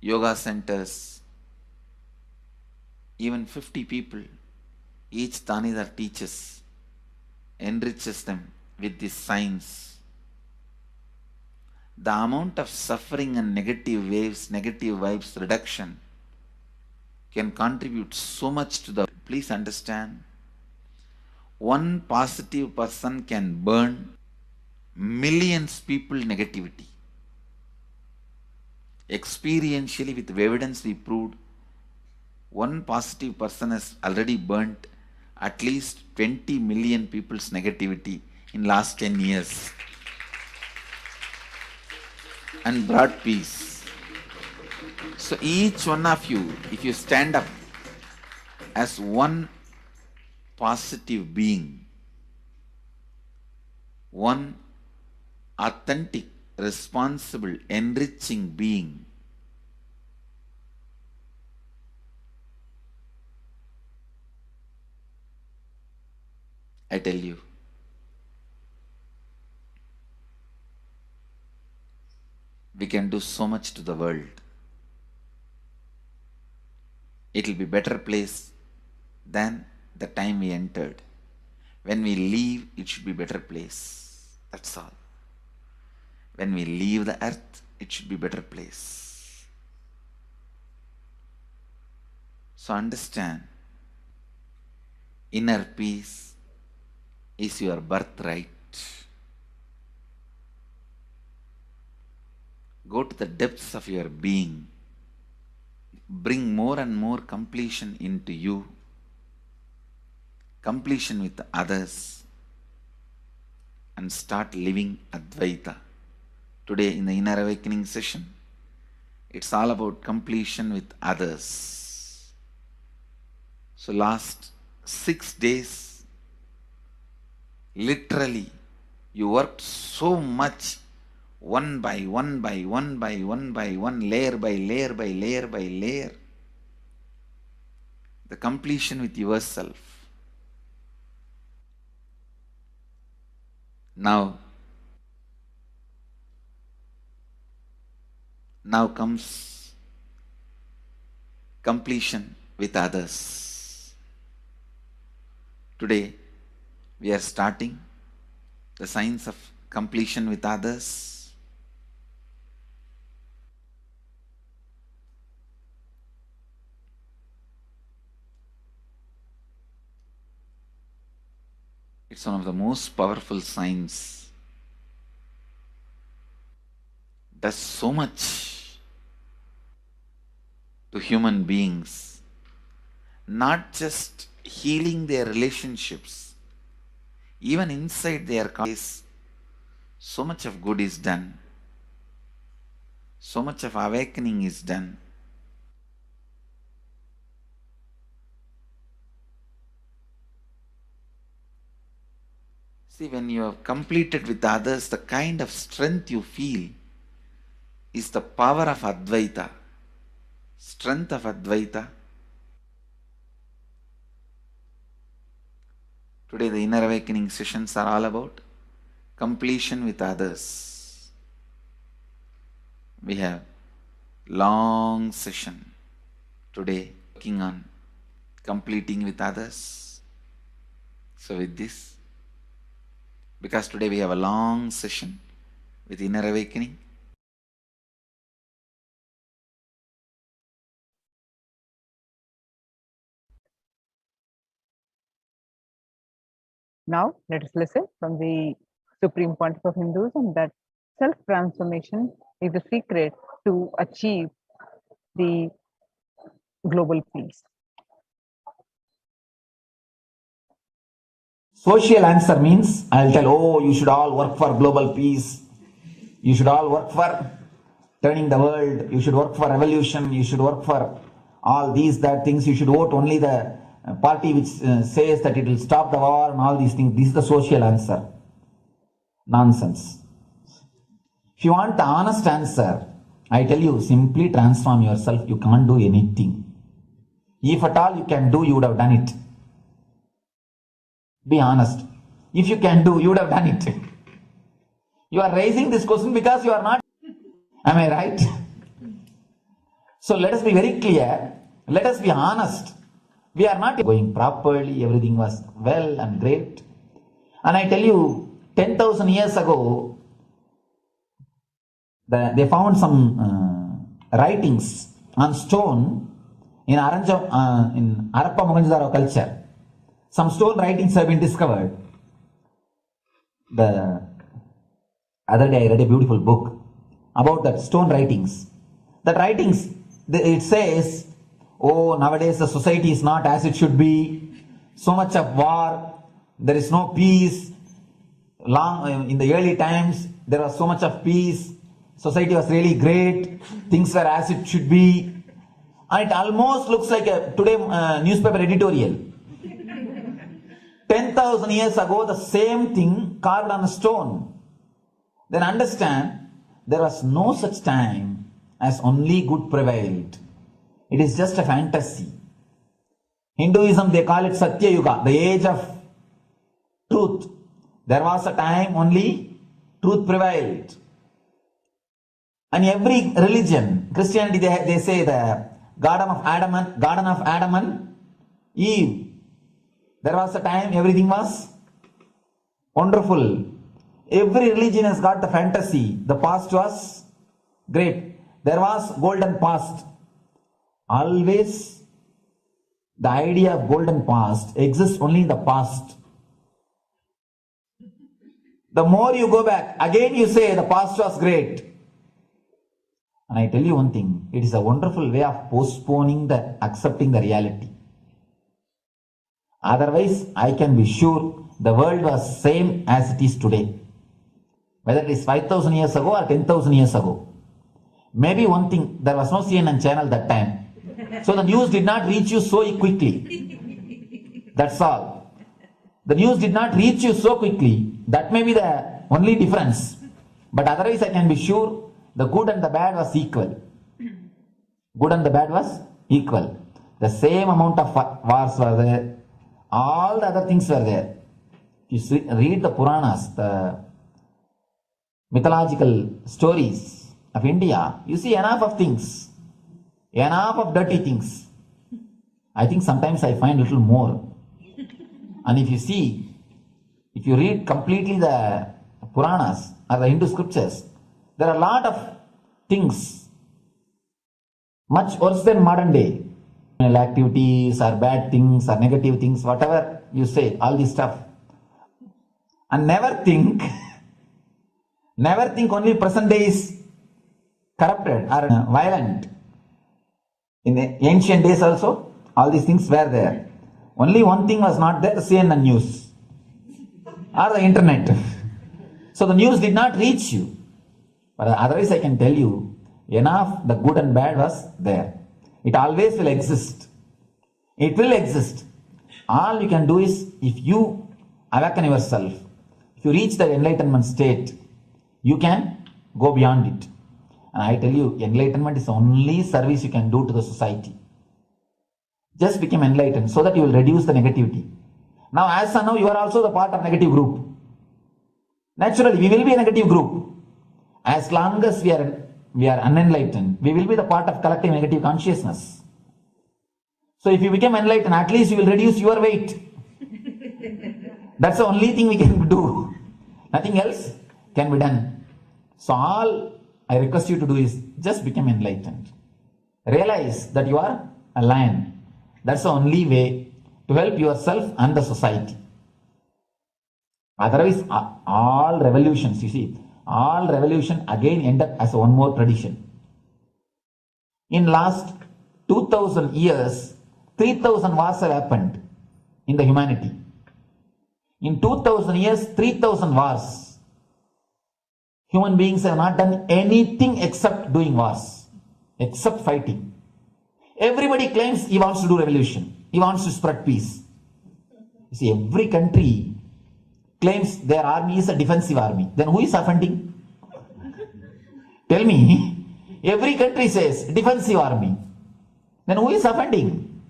yoga centers, even 50 people, each Tanidar teaches, enriches them with these signs. The amount of suffering and negative waves, negative vibes reduction can contribute so much to the... Please understand, one positive person can burn millions people negativity. Experientially, with evidence we proved, one positive person has already burnt at least 20 million people's negativity in last 10 years and brought peace. So each one of you, if you stand up as one positive being, one authentic, responsible, enriching being, I tell you, we can do so much to the world. It will be better place than the time we entered. When we leave, it should be better place. That's all. When we leave the earth, it should be better place. So understand, inner peace is your birthright. Go to the depths of your being. Bring more and more completion into you. Completion with others. And start living Advaita. Today in the Inner Awakening session, it's all about completion with others. So last 6 days, literally, you worked so much, one by one by one by one by one, layer by layer by layer by layer. The completion with yourself. Now comes completion with others. Today, we are starting the science of completion with others. It's one of the most powerful science. Does so much to human beings, not just healing their relationships, even inside their case, so much of good is done, so much of awakening is done. See, when you have completed with others, the kind of strength you feel is the power of Advaita, strength of Advaita. Today the Inner Awakening sessions are all about completion with others. We have long session today working on completing with others. So with this, because today we have a long session with Inner Awakening, Now, let us listen from the Supreme Pontiff of Hinduism that self-transformation is the secret to achieve the global peace. Social answer means I'll tell, oh, you should all work for global peace. You should all work for turning the world. You should work for revolution. You should work for all these, that things. You should vote only the party which says that it will stop the war and all these things. This is the social answer. Nonsense. If you want the honest answer, I tell you, simply transform yourself. You can't do anything. If at all you can do, you would have done it. Be honest. If you can do, you would have done it. You are raising this question because you are not. Am I right? So let us be very clear. Let us be honest. We are not going properly. Everything was well and great. And I tell you, 10,000 years ago, they found some writings on stone in Harappa Mohenjo-daro culture. Some stone writings have been discovered. The other day I read a beautiful book about that stone writings. That writings, it says, oh, nowadays the society is not as it should be. So much of war. There is no peace. In the early times, there was so much of peace. Society was really great. Things were as it should be. And it almost looks like a today newspaper editorial. 10,000 years ago, the same thing carved on a stone. Then understand, there was no such time as only good prevailed. It is just a fantasy. Hinduism, they call it Satya Yuga, the age of truth. There was a time only truth prevailed. And every religion, Christianity, they say the Garden of Adam and Eve. There was a time everything was wonderful. Every religion has got the fantasy. The past was great. There was golden past. Always the idea of golden past exists only in the past. The more you go back, again you say the past was great. And I tell you one thing, it is a wonderful way of postponing the accepting the reality. Otherwise, I can be sure the world was same as it is today. Whether it is 5,000 years ago or 10,000 years ago. Maybe one thing, there was no CNN channel that time. So the news did not reach you so quickly. That's all. The news did not reach you so quickly. That may be the only difference. But otherwise, I can be sure the good and the bad was equal. Good and the bad was equal. The same amount of wars were there. All the other things were there. You read the Puranas, the mythological stories of India, you see enough of things. Enough of dirty things. I think sometimes I find a little more. And if you read completely the Puranas or the Hindu scriptures, there are a lot of things much worse than modern day. Activities or bad things or negative things, whatever you say, all this stuff. And never think only present day is corrupted or violent. In the ancient days also, all these things were there. Only one thing was not there, the CNN news or the internet. So the news did not reach you. But otherwise I can tell you, enough the good and bad was there. It always will exist. It will exist. All you can do is, if you awaken yourself, if you reach the enlightenment state, you can go beyond it. And I tell you, enlightenment is the only service you can do to the society. Just become enlightened so that you will reduce the negativity. Now, as of now, you are also the part of negative group. Naturally, we will be a negative group. As long as we are unenlightened, we will be the part of collective negative consciousness. So if you become enlightened, at least you will reduce your weight. That's the only thing we can do. Nothing else can be done. So all I request you to do is just become enlightened. Realize that you are a lion. That's the only way to help yourself and the society. Otherwise, all revolutions, you see, all revolution again end up as one more tradition. In last 2000 years, 3000 wars have happened in the humanity. In 2000 years, 3000 wars. Human beings have not done anything except doing wars, except fighting. Everybody claims he wants to do revolution. He wants to spread peace. You see, every country claims their army is a defensive army. Then who is offending? Tell me. Every country says defensive army. Then who is offending?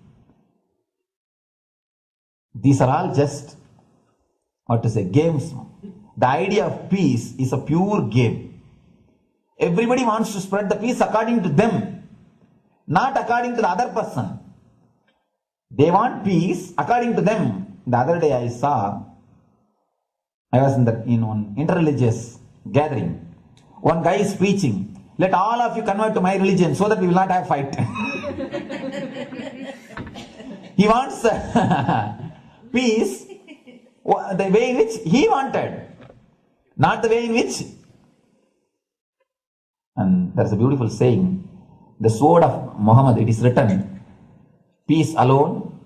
These are all just, games. The idea of peace is a pure game. Everybody wants to spread the peace according to them, not according to the other person. They want peace according to them. The other day I was in one interreligious gathering. One guy is preaching, let all of you convert to my religion so that we will not have fight. He wants peace the way in which he wanted, not the way in which. And there's a beautiful saying, the sword of Muhammad, it is written, peace alone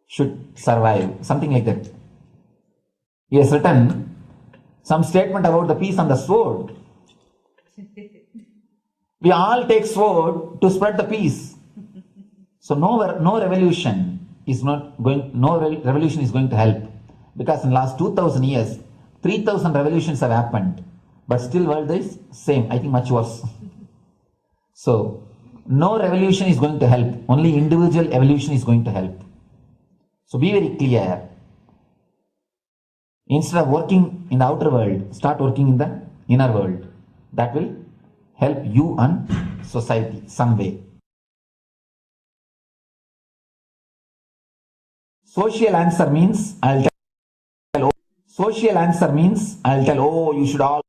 should survive, something like that. He has written some statement about the peace on the sword. We all take sword to spread the peace. So no revolution is going to help. Because in the last 2000 years, 3000 revolutions have happened. But still world is same, I think much worse. So no revolution is going to help. Only individual evolution is going to help. So be very clear. Instead of working in the outer world, start working in the inner world. That will help you and society some way. Social answer means I'll tell. Social answer means I'll tell. Oh, you should all.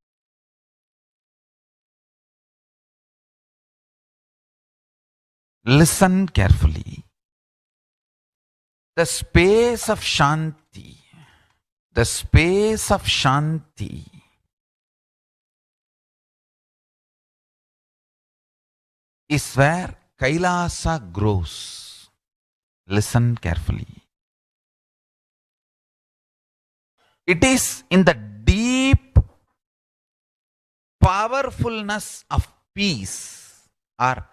Listen carefully. The space of Shanti, the space of Shanti is where Kailasa grows. Listen carefully. It is in the deep powerfulness of peace, or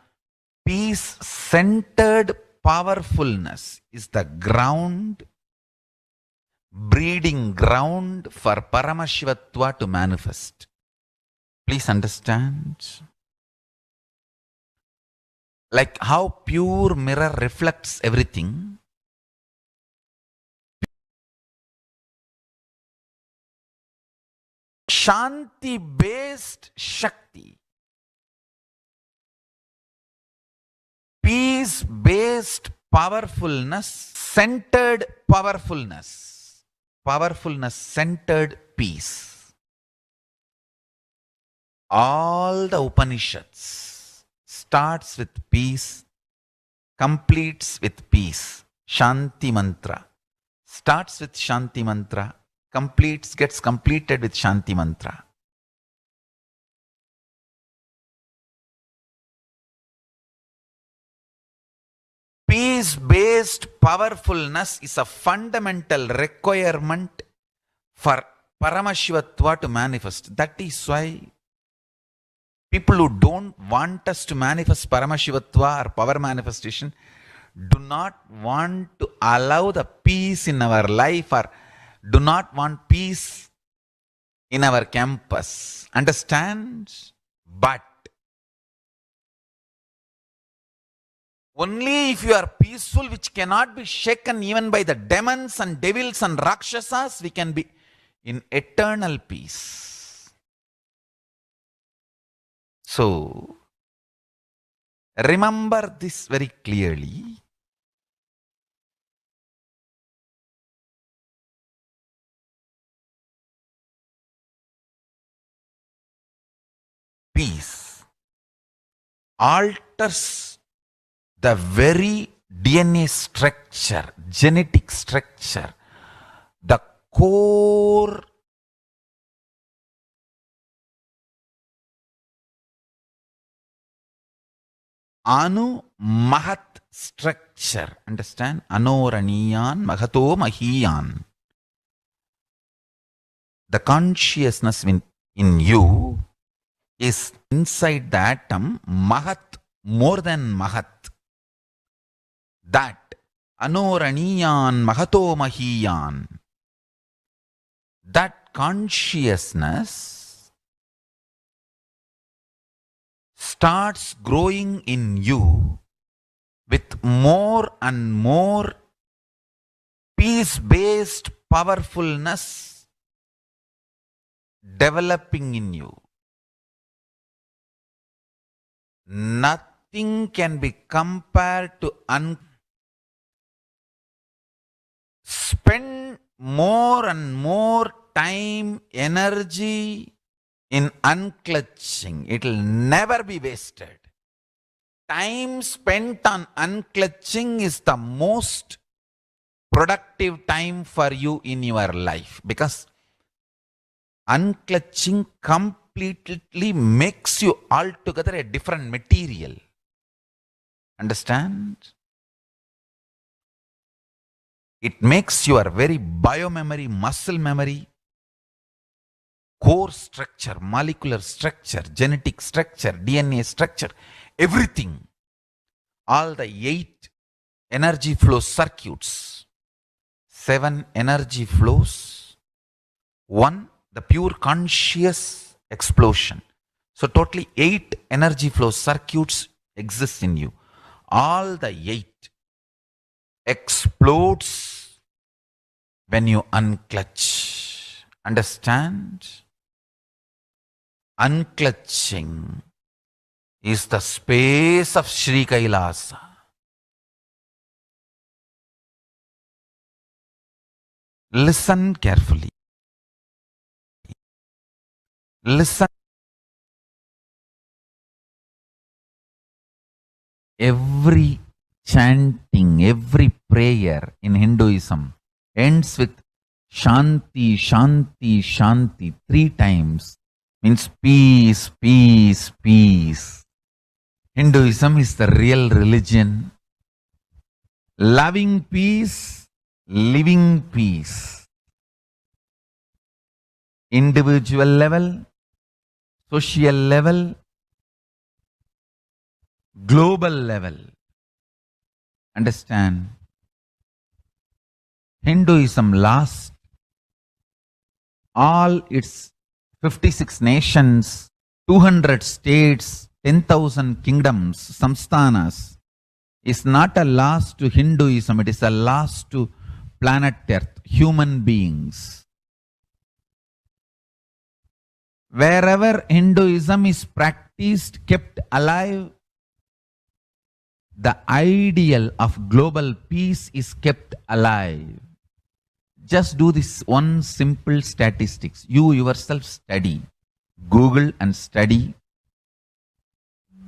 peace-centered powerfulness is the ground, breeding ground for Paramashivatva to manifest. Please understand. Like how pure mirror reflects everything, Shanti-based Shakti, peace-based powerfulness, centered powerfulness, powerfulness-centered peace. All the Upanishads starts with peace, completes with peace. Shanti mantra starts with Shanti mantra, gets completed with Shanti mantra. Peace-based powerfulness is a fundamental requirement for Paramashivatva to manifest. That is why people who don't want us to manifest Paramashivatva or power manifestation do not want to allow the peace in our life, or do not want peace in our campus. Understand? But only if you are peaceful, which cannot be shaken even by the demons and devils and rakshasas, we can be in eternal peace. So, remember this very clearly. Peace alters the very DNA structure, genetic structure, the core Anu Mahat structure. Understand? Anoraniyan Mahato Mahiyan. The consciousness in you is inside the atom, Mahat, more than Mahat. That Anoraniyan Mahato Mahiyan. That consciousness starts growing in you with more and more peace-based powerfulness developing in you. Nothing can be compared to spend more and more time, energy in unclutching. It will never be wasted. Time spent on unclutching is the most productive time for you in your life, because unclutching completely makes you altogether a different material. Understand? It makes your very biomemory, muscle memory, core structure, molecular structure, genetic structure, DNA structure, everything. All the 8 energy flow circuits, 7 energy flows, 1 the pure conscious explosion. So totally 8 energy flow circuits exist in you. All the 8 explodes when you unclutch. Understand? Unclutching is the space of Sri Kailasa. Listen carefully. Listen. Every chanting, every prayer in Hinduism ends with Shanti, Shanti, Shanti 3 times. Means peace, peace, peace. Hinduism is the real religion. Loving peace, living peace. Individual level, social level, global level. Understand? Hinduism lasts all its 56 nations, 200 states, 10,000 kingdoms, samsthanas, is not a loss to Hinduism, it is a loss to planet Earth, human beings. Wherever Hinduism is practiced, kept alive, the ideal of global peace is kept alive. Just do this one simple statistics. You yourself study. Google and study.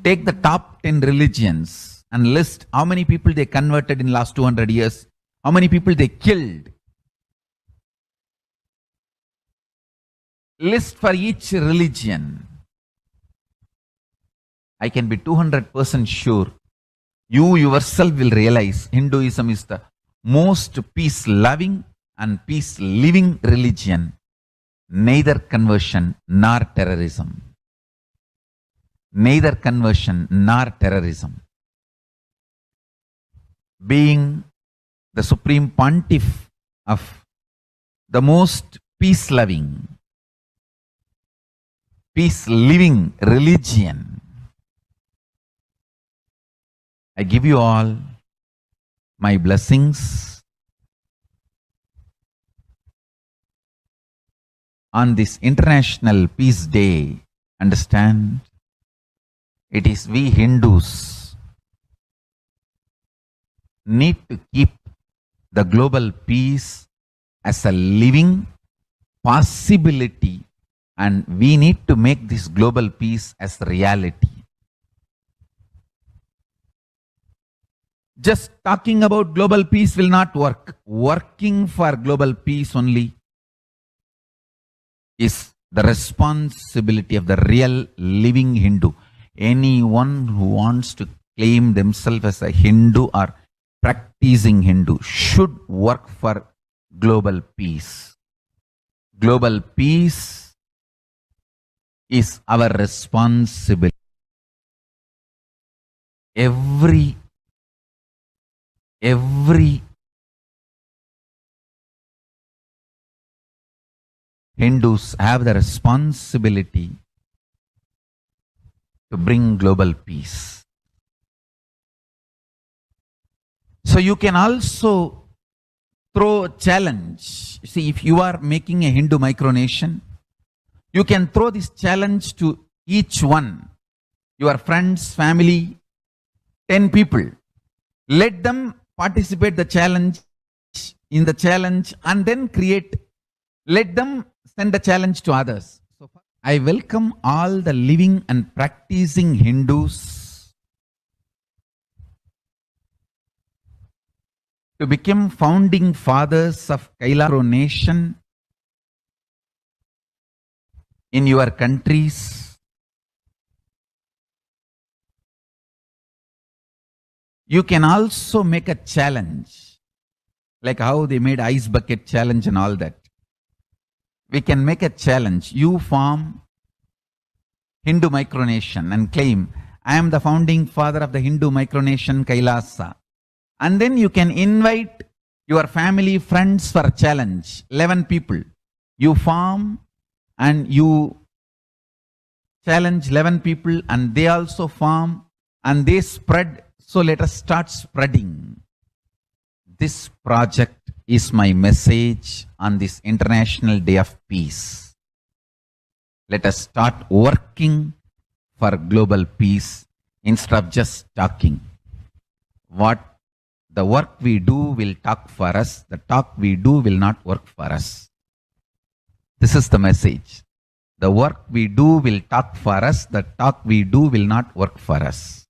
Take the top 10 religions and list how many people they converted in last 200 years. How many people they killed. List for each religion. I can be 200% sure. You yourself will realize Hinduism is the most peace-loving and peace-living religion, neither conversion nor terrorism. Neither conversion nor terrorism. Being the supreme pontiff of the most peace-loving, peace-living religion, I give you all my blessings on this International Peace Day. Understand? It is we Hindus need to keep the global peace as a living possibility, and we need to make this global peace as reality. Just talking about global peace will not work. Working for global peace only is the responsibility of the real living Hindu. Anyone who wants to claim themselves as a Hindu or practicing Hindu should work for global peace. Global peace is our responsibility. Every Hindus have the responsibility to bring global peace. So you can also throw a challenge. See, if you are making a Hindu micronation, you can throw this challenge to each one, your friends, family, 10 people. Let them participate in the challenge and then let them send the challenge to others. So I welcome all the living and practicing Hindus to become founding fathers of Kailasa nation in your countries. You can also make a challenge, like how they made ice bucket challenge and all that. We can make a challenge. You form Hindu micronation and claim, I am the founding father of the Hindu micronation Kailasa. And then you can invite your family, friends for a challenge. 11 people. You form and you challenge 11 people and they also form and they spread. So let us start spreading this project is my message on this International Day of Peace. Let us start working for global peace instead of just talking. What the work we do will talk for us, the talk we do will not work for us. This is the message. The work we do will talk for us, the talk we do will not work for us.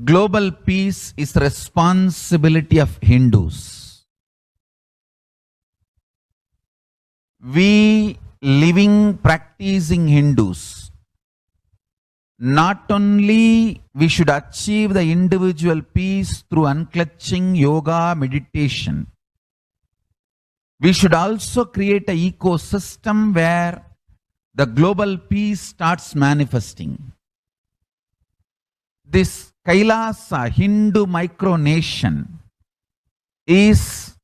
Global peace is the responsibility of Hindus. We living, practicing Hindus, not only we should achieve the individual peace through unclutching yoga, meditation, we should also create an ecosystem where the global peace starts manifesting. This Kailasa Hindu micronation is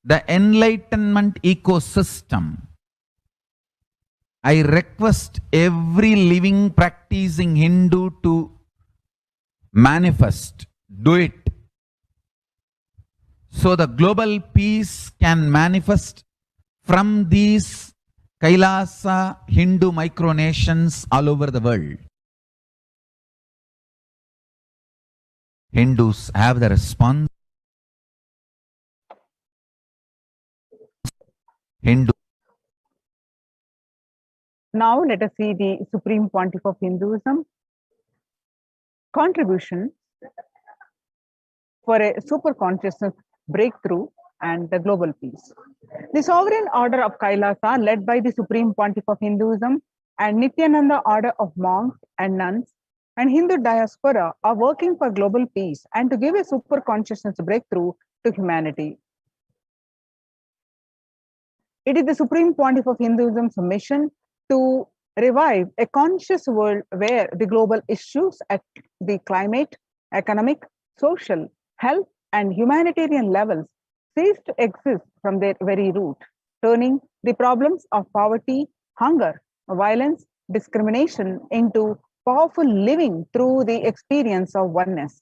the enlightenment ecosystem. I request every living, practicing Hindu to manifest, do it. So the global peace can manifest from these Kailasa Hindu micronations all over the world. Hindus have the response. Now let us see the Supreme Pontiff of Hinduism contribution for a super consciousness breakthrough and the global peace. The sovereign order of Kailasa, led by the Supreme Pontiff of Hinduism and Nithyananda order of monks and nuns and Hindu diaspora, are working for global peace and to give a super consciousness breakthrough to humanity. It is the Supreme Pontiff of Hinduism's mission to revive a conscious world where the global issues at the climate, economic, social, health, and humanitarian levels cease to exist from their very root, turning the problems of poverty, hunger, violence, discrimination into powerful living through the experience of oneness.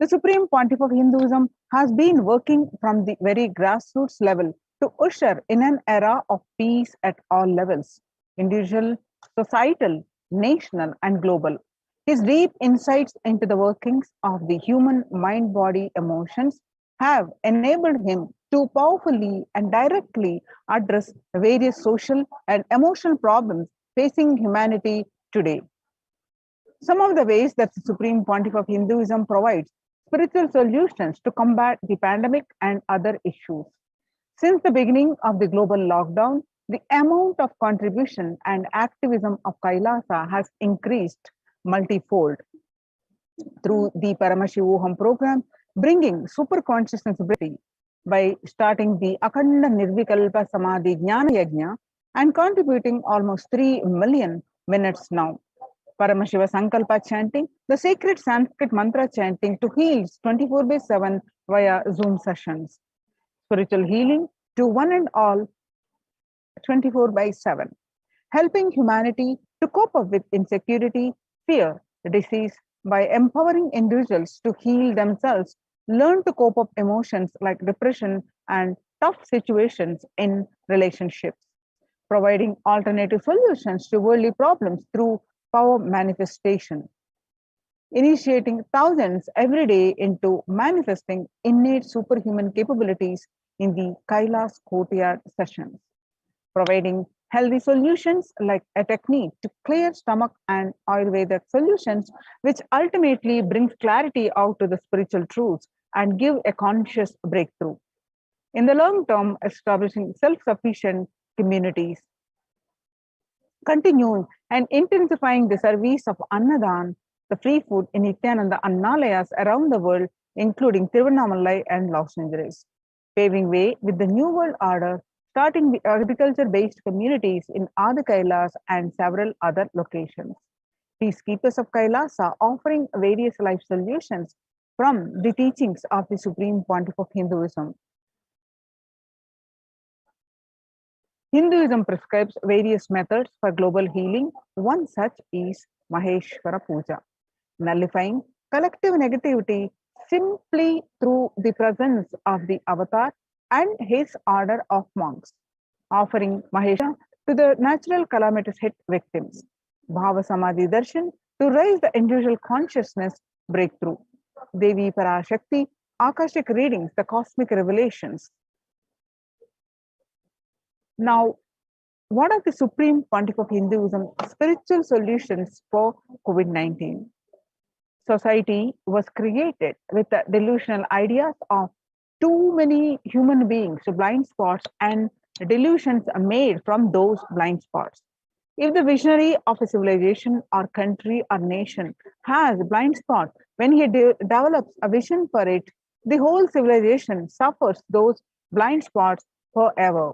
The Supreme Pontiff of Hinduism has been working from the very grassroots level to usher in an era of peace at all levels, individual, societal, national, and global. His deep insights into the workings of the human mind, body, emotions have enabled him to powerfully and directly address various social and emotional problems facing humanity today. Some of the ways that the Supreme Pontiff of Hinduism provides spiritual solutions to combat the pandemic and other issues. Since the beginning of the global lockdown, the amount of contribution and activism of Kailasa has increased multifold. Through the Paramashivoham program, bringing super consciousness by starting the Akhanda Nirvikalpa Samadhi Jnana Yajna and contributing almost 3 million minutes now. Paramashiva Sankalpa chanting, the sacred Sanskrit mantra chanting to heal 24/7 via Zoom sessions. Spiritual healing to one and all 24/7, helping humanity to cope up with insecurity, fear, disease by empowering individuals to heal themselves, learn to cope up emotions like depression and tough situations in relationships, providing alternative solutions to worldly problems through power manifestation, initiating thousands every day into manifesting innate superhuman capabilities in the Kailas courtyard sessions, providing healthy solutions like a technique to clear stomach and Ayurvedic solutions, which ultimately brings clarity out to the spiritual truths and give a conscious breakthrough. In the long term, establishing self-sufficient communities, continuing and intensifying the service of Annadan, the free food in Nithyananda Annalayas around the world, including Tiruvannamalai and Los Angeles, paving way with the New World Order, starting the agriculture-based communities in Adi Kailas and several other locations. Peacekeepers of Kailasa offering various life solutions from the teachings of the Supreme Pontiff of Hinduism. Hinduism prescribes various methods for global healing. One such is Maheshwara Puja, nullifying collective negativity simply through the presence of the avatar and his order of monks, offering Mahesha to the natural calamities hit victims. Bhava Samadhi Darshan to raise the individual consciousness breakthrough. Devi Parashakti, Akashic readings, the cosmic revelations. Now, what are the Supreme Pontiff of Hinduism spiritual solutions for COVID-19? Society was created with the delusional ideas of too many human beings, blind spots, and delusions are made from those blind spots. If the visionary of a civilization or country or nation has a blind spot, when he develops a vision for it, the whole civilization suffers those blind spots forever.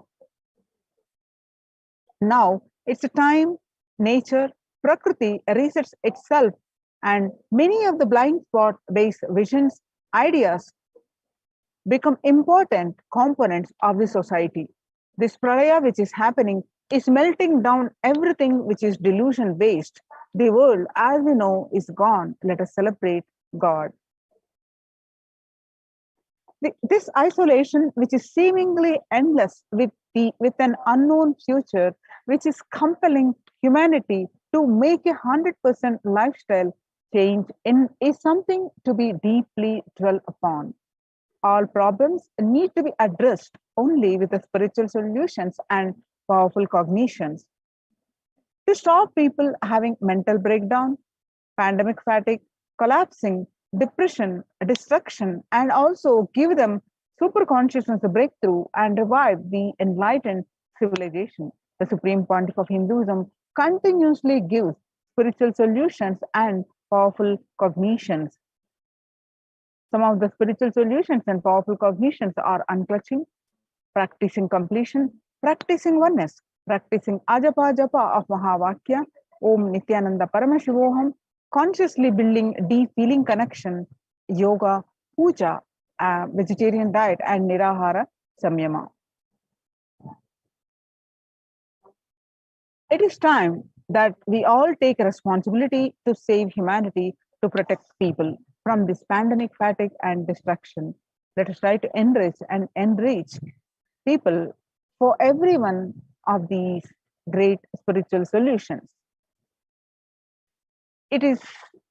Now it's a time nature, Prakriti resets itself, and many of the blind spot based visions, ideas become important components of the society. This pralaya which is happening is melting down everything which is delusion based. The world as we know is gone. Let us celebrate God. This isolation, which is seemingly endless with an unknown future, which is compelling humanity to make 100% lifestyle change is something to be deeply dwelt upon. All problems need to be addressed only with the spiritual solutions and powerful cognitions. To stop people having mental breakdown, pandemic fatigue, collapsing, depression, destruction, and also give them super consciousness a breakthrough and revive the enlightened civilization. The Supreme Pontiff of Hinduism continuously gives spiritual solutions and powerful cognitions. Some of the spiritual solutions and powerful cognitions are unclutching, practicing completion, practicing oneness, practicing ajapa japa of Mahavakya, Om Nithyananda Paramashivoham, consciously building deep feeling connection, yoga, puja, vegetarian diet, and nirahara samyama. It is time that we all take responsibility to save humanity, to protect people from this pandemic fatigue and destruction. Let us try to enrich people for every one of these great spiritual solutions. It is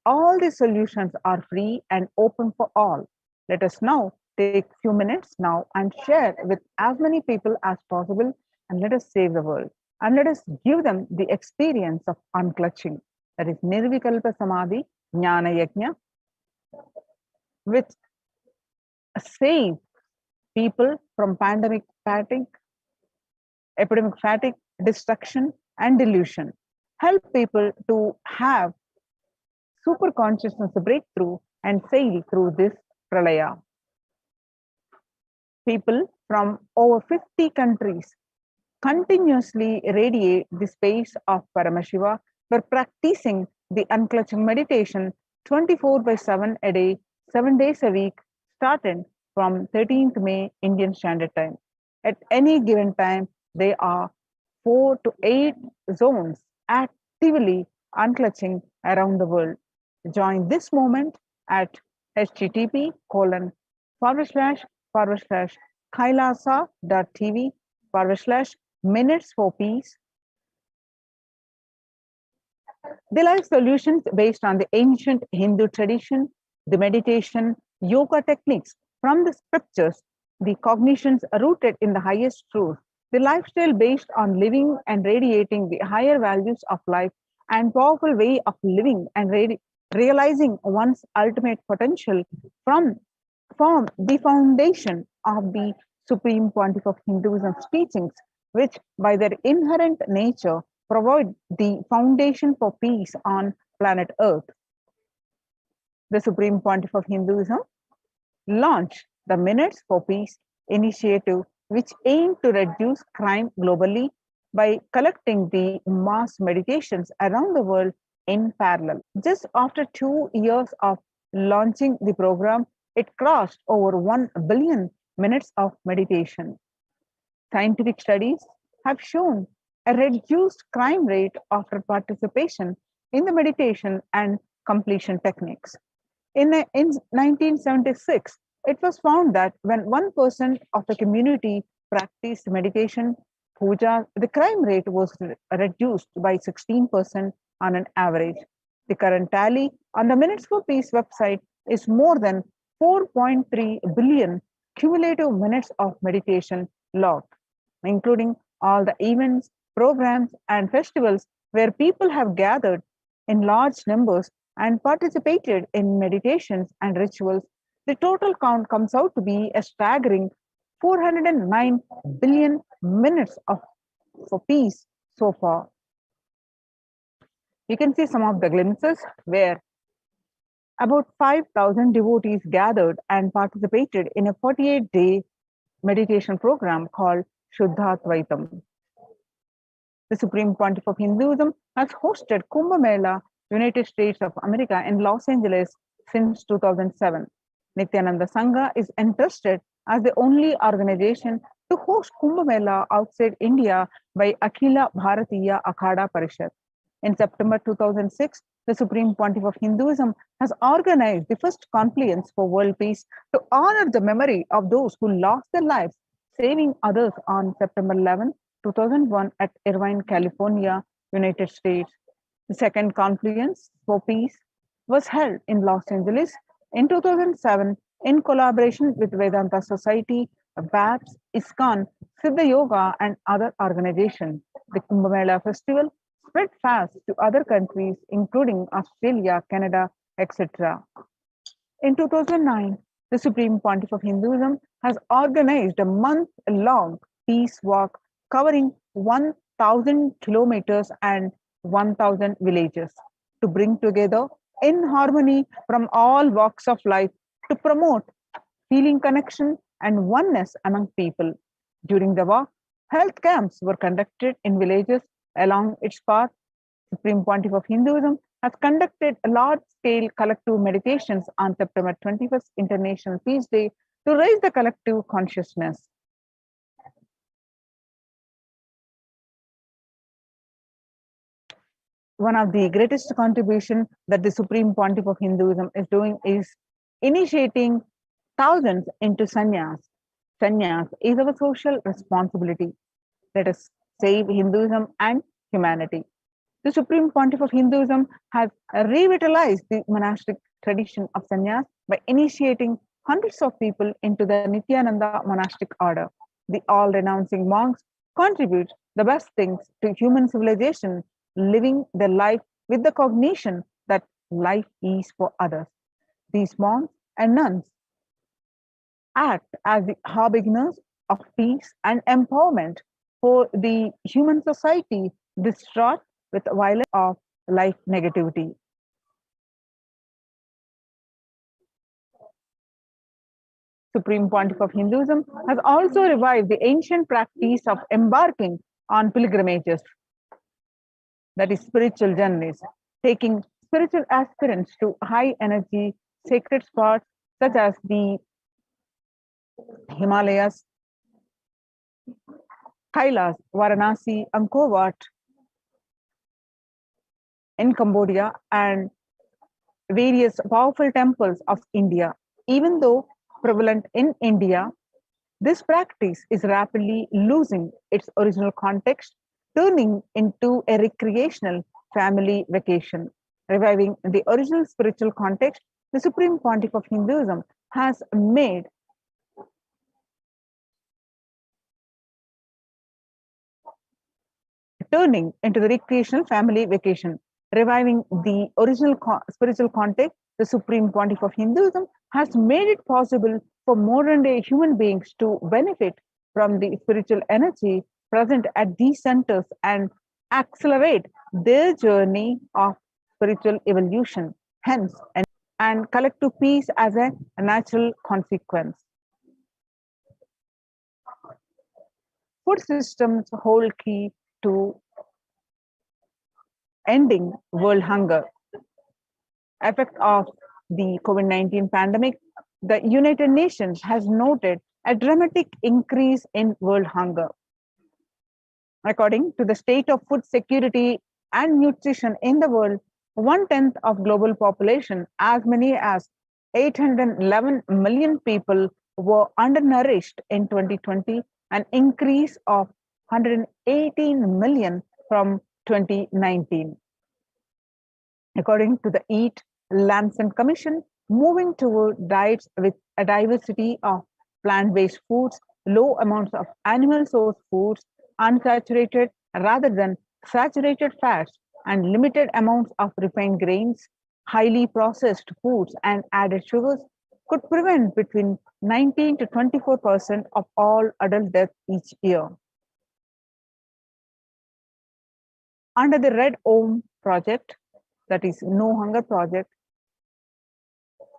all the solutions are free and open for all. Let us now take few minutes now and share with as many people as possible, and let us save the world. And let us give them the experience of unclutching. That is Nirvikalpa Samadhi, Jnana Yajna, which save people from pandemic fatigue, epidemic fatigue, destruction, and delusion. Help people to have super consciousness breakthrough and sail through this pralaya. People from over 50 countries continuously radiate the space of Paramashiva by practicing the unclutching meditation 24/7 a day, 7 days a week, started from 13th May Indian Standard Time. At any given time, there are 4 to 8 zones actively unclutching around the world. Join this moment at http://kailasa.tv/minutes for peace. The life solutions based on the ancient Hindu tradition, the meditation, yoga techniques from the scriptures, the cognitions rooted in the highest truth, the lifestyle based on living and radiating the higher values of life and powerful way of living and realizing one's ultimate potential form the foundation of the Supreme Pontiff of Hinduism's teachings, which by their inherent nature provide the foundation for peace on planet Earth. The Supreme Pontiff of Hinduism launched the Minutes for Peace initiative, which aimed to reduce crime globally by collecting the mass meditations around the world in parallel. Just after 2 years of launching the program, it crossed over 1 billion minutes of meditation. Scientific studies have shown a reduced crime rate after participation in the meditation and completion techniques. In 1976, it was found that when 1% of the community practiced meditation, puja, the crime rate was reduced by 16% on an average. The current tally on the Minutes for Peace website is more than 4.3 billion cumulative minutes of meditation logged, including all the events, programs, and festivals where people have gathered in large numbers and participated in meditations and rituals. The total count comes out to be a staggering 409 billion minutes for peace so far. You can see some of the glimpses where about 5,000 devotees gathered and participated in a 48-day meditation program called Shuddhatvaitam. The Supreme Pontiff of Hinduism has hosted Kumbh Mela, United States of America in Los Angeles since 2007. Nithyananda Sangha is entrusted as the only organization to host Kumbh Mela outside India by Akhila Bharatiya Akhada Parishad. In September 2006, the Supreme Pontiff of Hinduism has organized the first confluence for world peace to honor the memory of those who lost their lives saving others on September 11, 2001 at Irvine, California, United States. The second confluence for peace was held in Los Angeles in 2007 in collaboration with Vedanta Society, BAPS, ISKCON, Siddha Yoga, and other organizations. The Kumbh Mela festival spread fast to other countries, including Australia, Canada, etc. In 2009, the Supreme Pontiff of Hinduism has organized a month-long peace walk covering 1,000 kilometers and 1,000 villages to bring together in harmony from all walks of life to promote feeling connection and oneness among people. During the walk, health camps were conducted in villages along its path. Supreme Pontiff of Hinduism has conducted large-scale collective meditations on September 21st, International Peace Day, to raise the collective consciousness. One of the greatest contribution that the Supreme Pontiff of Hinduism is doing is initiating thousands into sannyas. Sannyas is our social responsibility. Let us save Hinduism and humanity. The Supreme Pontiff of Hinduism has revitalized the monastic tradition of sannyas by initiating hundreds of people into the Nithyananda monastic order. The all-renouncing monks contribute the best things to human civilization, living their life with the cognition that life is for others. These monks and nuns act as the harbingers of peace and empowerment for the human society distraught with violence of life negativity. Supreme Pontiff of Hinduism has also revived the ancient practice of embarking on pilgrimages, that is spiritual journeys, taking spiritual aspirants to high energy sacred spots such as the Himalayas, Kailas, Varanasi, Angkor Wat in Cambodia, and various powerful temples of India. Even though prevalent in India, this practice is rapidly losing its original context, turning into a recreational family vacation. Reviving the original spiritual context, the Supreme Pontiff of Hinduism has made turning into the recreational family vacation. Reviving the original spiritual context, the Supreme Pontiff of Hinduism has made it possible for modern day human beings to benefit from the spiritual energy present at these centers and accelerate their journey of spiritual evolution, hence, and collective peace as a natural consequence. Food systems hold key to ending world hunger. Effect of the COVID-19 pandemic, the United Nations has noted a dramatic increase in world hunger. According to the state of food security and nutrition in the world, 1/10 of global population, as many as 811 million people were undernourished in 2020, an increase of 118 million from 2019. According to the Eat Lancet Commission, moving toward diets with a diversity of plant-based foods, low amounts of animal source foods, unsaturated rather than saturated fats, and limited amounts of refined grains, highly processed foods, and added sugars could prevent between 19 to 24% of all adult deaths each year. Under the Red Home project, that is No Hunger project,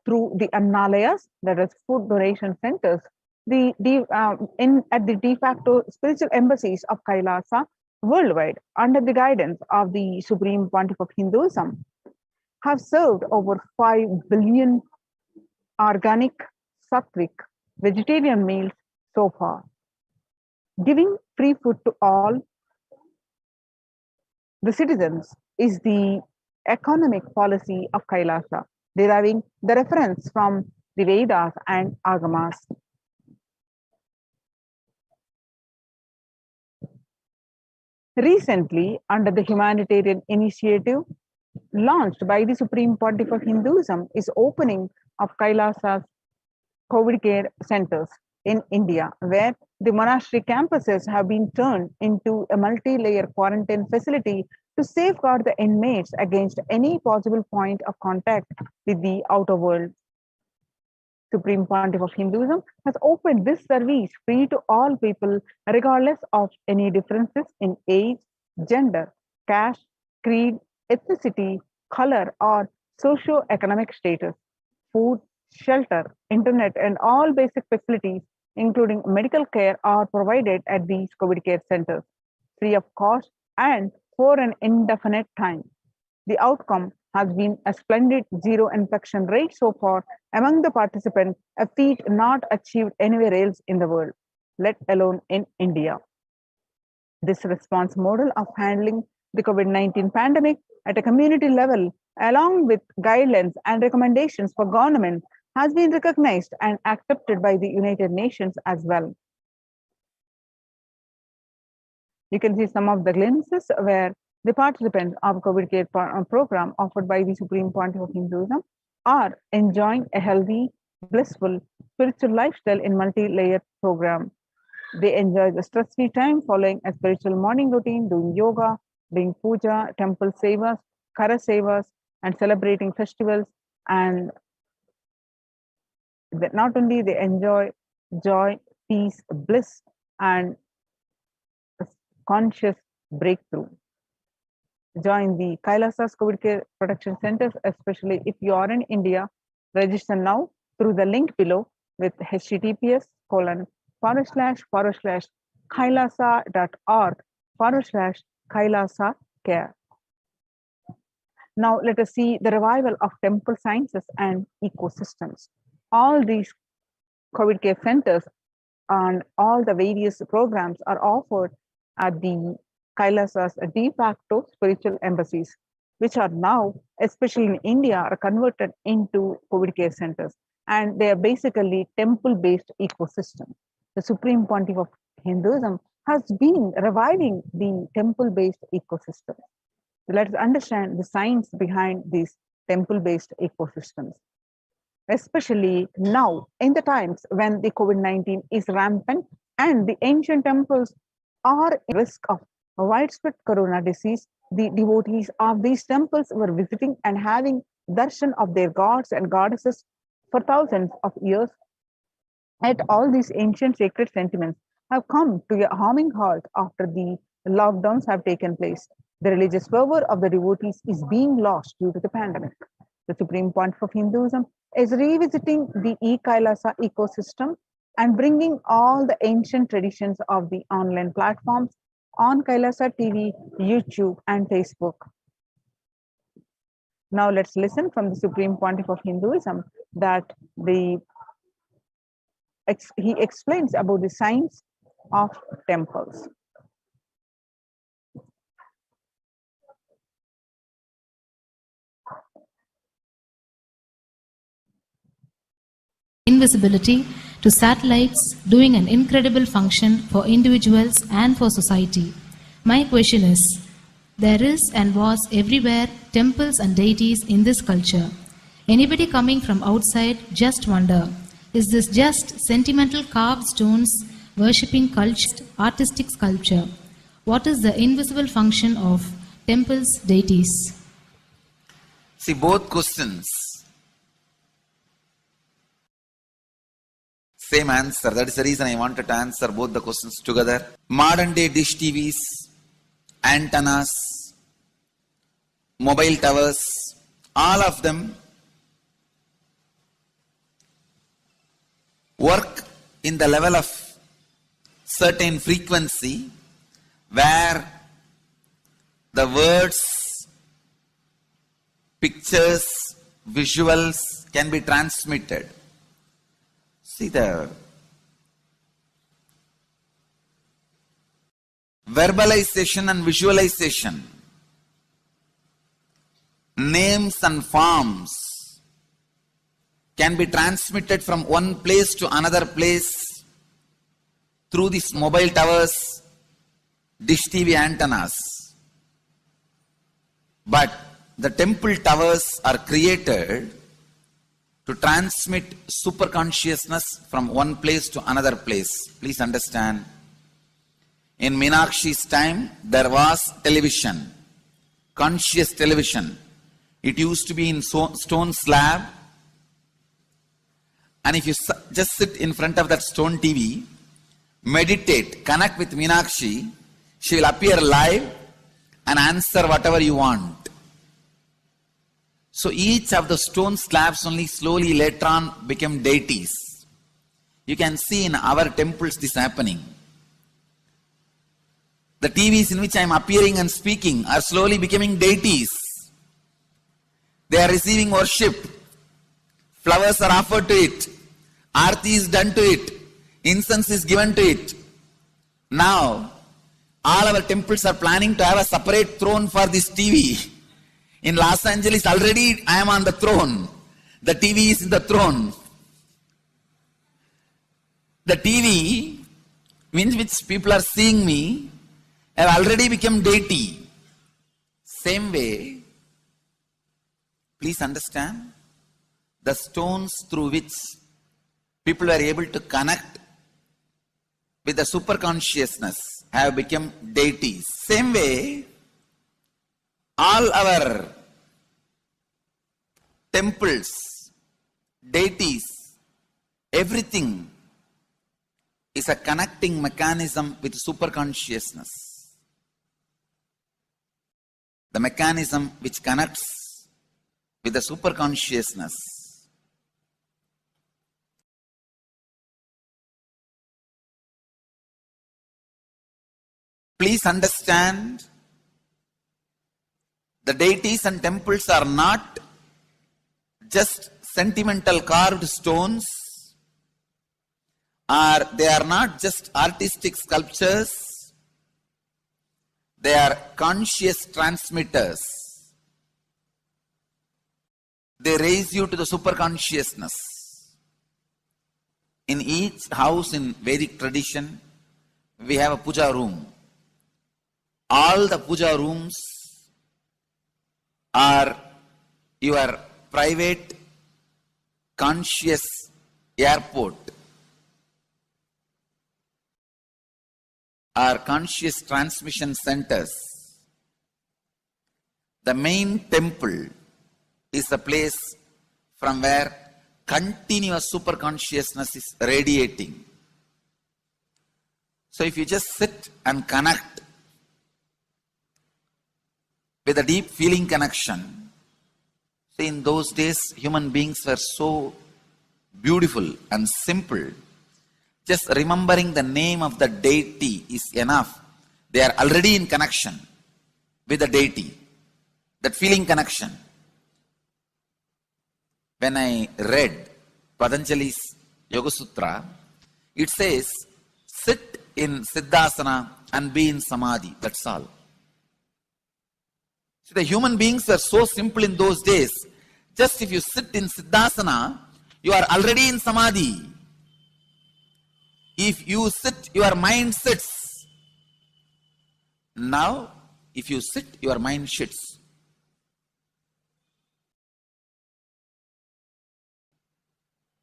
through the Annalayas, that is food donation centers, at the de facto spiritual embassies of Kailasa worldwide, under the guidance of the Supreme Pontiff of Hinduism, have served over 5 billion organic, sattvic, vegetarian meals so far. Giving free food to all the citizens is the economic policy of Kailasa, deriving the reference from the Vedas and Agamas. Recently, under the humanitarian initiative launched by the Supreme Pontiff of Hinduism, is opening of Kailasa's COVID care centers in India, where the monastery campuses have been turned into a multi-layer quarantine facility to safeguard the inmates against any possible point of contact with the outer world. Supreme Pontiff of Hinduism has opened this service free to all people, regardless of any differences in age, gender, caste, creed, ethnicity, color, or socio-economic status. Food, shelter, internet, and all basic facilities, including medical care, are provided at these COVID care centers, free of cost and for an indefinite time. The outcome has been a splendid zero infection rate so far among the participants, a feat not achieved anywhere else in the world, let alone in India. This response model of handling the COVID-19 pandemic at a community level, along with guidelines and recommendations for government, has been recognized and accepted by the United Nations as well. You can see some of the glimpses where the participants of COVID care program offered by the Supreme Pontiff of Hinduism are enjoying a healthy, blissful, spiritual lifestyle in multi-layered program. They enjoy the stress-free time following a spiritual morning routine, doing yoga, doing puja, temple sevas, kara sevas, and celebrating festivals. And not only they enjoy joy, peace, bliss, and conscious breakthrough. Join the Kailasa's COVID care protection centers, especially if you are in India. Register now through the link below with https://kailasa.org/kailasa care. Now let us see the revival of temple sciences and ecosystems. All these COVID care centers and all the various programs are offered at the Kailasa's de facto spiritual embassies, which are now, especially in India, are converted into COVID care centers. And they are basically temple-based ecosystem. The Supreme Pontiff of Hinduism has been reviving the temple-based ecosystem. Let's understand the science behind these temple-based ecosystems. Especially now, in the times when the COVID-19 is rampant and the ancient temples are at risk of widespread corona disease, the devotees of these temples were visiting and having darshan of their gods and goddesses for thousands of years. Yet all these ancient sacred sentiments have come to a harming halt after the lockdowns have taken place. The religious fervor of the devotees is being lost due to the pandemic. The Supreme Pontiff of Hinduism is revisiting the e-Kailasa ecosystem and bringing all the ancient traditions of the online platforms on Kailasa TV, YouTube, and Facebook. Now let's listen from the Supreme Pontiff of Hinduism that he explains about the science of temples. invisibility to satellites doing an incredible function for individuals and for society. My question is, there is and was everywhere temples and deities in this culture. Anybody coming from outside just wonder, is this just sentimental carved stones worshipping culture, artistic sculpture? What is the invisible function of temples, deities? See, both questions, same answer. That is the reason I wanted to answer both the questions together. Modern day dish TVs, antennas, mobile towers, all of them work in the level of certain frequency where the words, pictures, visuals can be transmitted. See, the verbalization and visualization, names and forms can be transmitted from one place to another place through these mobile towers, dish TV antennas. But the temple towers are created to transmit super consciousness from one place to another place. Please understand, in Meenakshi's time, there was television, conscious television. It used to be in stone slab. And if you just sit in front of that stone TV, meditate, connect with Meenakshi, she will appear live and answer whatever you want. So each of the stone slabs only slowly later on became deities. You can see in our temples this happening. The TVs in which I am appearing and speaking are slowly becoming deities. They are receiving worship. Flowers are offered to it. Aarti is done to it. Incense is given to it. Now, all our temples are planning to have a separate throne for this TV. In Los Angeles, already I am on the throne. The TV is in the throne. The TV, in which people are seeing me, have already become deity. Same way, please understand, the stones through which people are able to connect with the super consciousness have become deities. Same way, all our temples, deities, everything is a connecting mechanism with super consciousness. The mechanism which connects with the super consciousness. Please understand, the deities and temples are not just sentimental carved stones, or they are not just artistic sculptures, they are conscious transmitters. They raise you to the super consciousness. In each house in Vedic tradition, we have a puja room. All the puja rooms are your private conscious airport, are conscious transmission centers. The main temple is the place from where continuous super consciousness is radiating. So if you just sit and connect with a deep feeling connection, see, in those days human beings were so beautiful and simple. Just remembering the name of the deity is enough. They are already in connection with the deity. That feeling connection. When I read Patanjali's Yoga Sutra, it says, sit in Siddhasana and be in Samadhi. That's all. See, the human beings were so simple in those days. Just if you sit in Siddhasana, You are already in samadhi. If you sit, your mind sits. Now, if you sit, your mind sits.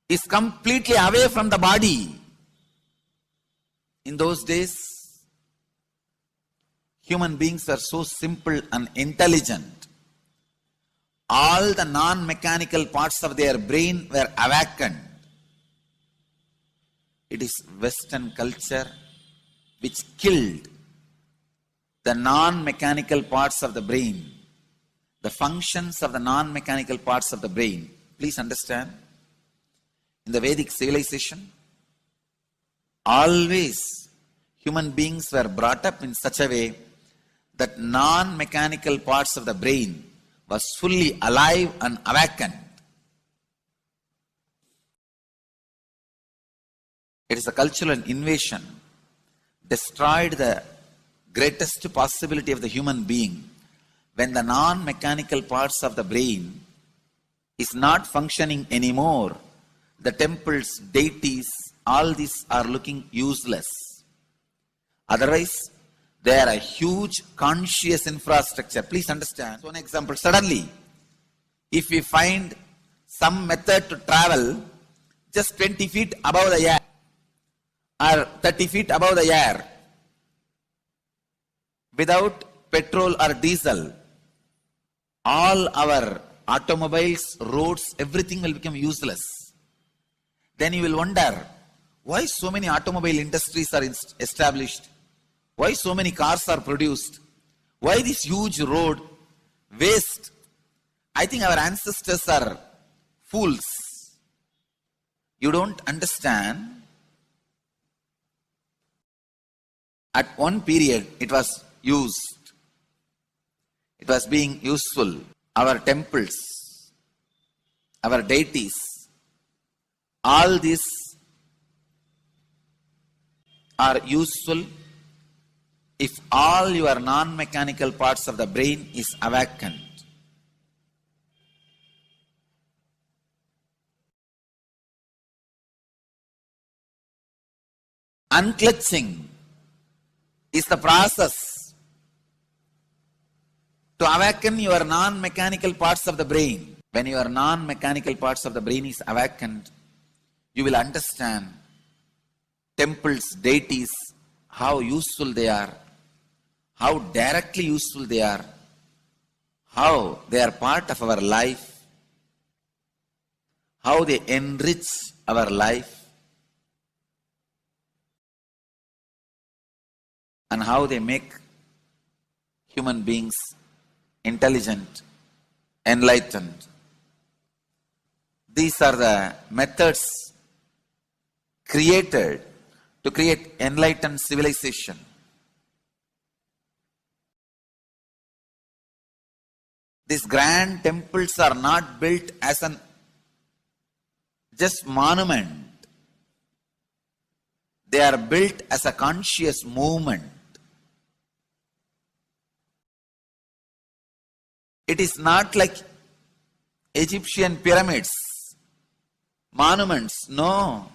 Is completely away from the body. In those days, human beings were so simple and intelligent. All the non-mechanical parts of their brain were awakened. It is Western culture which killed the non-mechanical parts of the brain, the functions of the non-mechanical parts of the brain. Please understand, in the Vedic civilization, always human beings were brought up in such a way that non-mechanical parts of the brain was fully alive and awakened. It is a cultural invasion, destroyed the greatest possibility of the human being when the non-mechanical parts of the brain is not functioning anymore. The temples, deities, all these are looking useless. Otherwise, they are a huge conscious infrastructure. Please understand. One example, suddenly, if we find some method to travel just 20 feet above the air or 30 feet above the air without petrol or diesel, all our automobiles, roads, everything will become useless. Then you will wonder, why so many automobile industries are established? Why so many cars are produced? Why this huge road waste? I think our ancestors are fools. You don't understand. At one period, it was used. It was being useful. Our temples, our deities, all these are useful if all your non-mechanical parts of the brain is awakened. Unclutching is the process to awaken your non-mechanical parts of the brain. When your non-mechanical parts of the brain is awakened, you will understand temples, deities, how useful they are, how directly useful they are, how they are part of our life, how they enrich our life, and how they make human beings intelligent, enlightened. These are the methods created to create enlightened civilization. These grand temples are not built as an just monument. They are built as a conscious movement. It is not like Egyptian pyramids, monuments, no.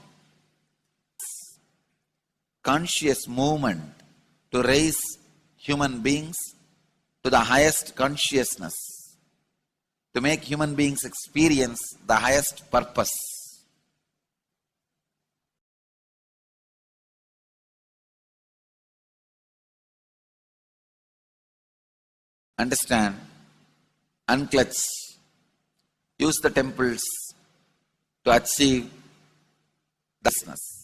Conscious movement to raise human beings to the highest consciousness, to make human beings experience the highest purpose. Understand? Unclutch. Use the temples to achieve the business.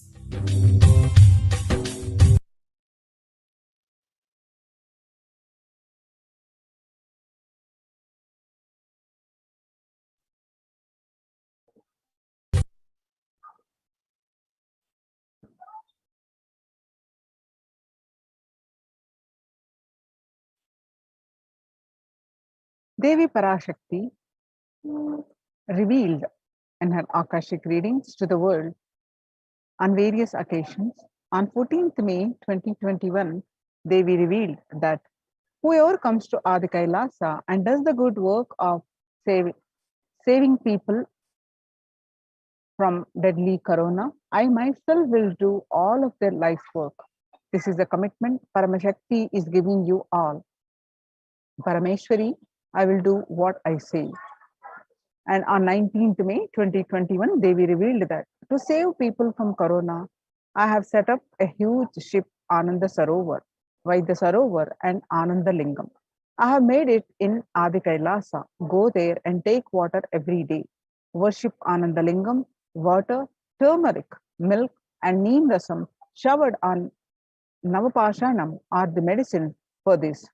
Devi Parashakti revealed in her Akashic readings to the world on various occasions. On 14th May 2021, Devi revealed that whoever comes to Adi Kailasa and does the good work of saving people from deadly corona. I myself will do all of their life's work. This is a commitment Paramashakti is giving you all. Parameshwari, I will do what I say. And on 19th May 2021, Devi revealed that to save people from corona, I have set up a huge ship, Ananda Sarovar, Vaidya Sarovar, and Ananda Lingam. I have made it in Adi Kailasa. Go there and take water every day. Worship Ananda Lingam, water, turmeric, milk, and neem rasam showered on Navapashanam are the medicine for this.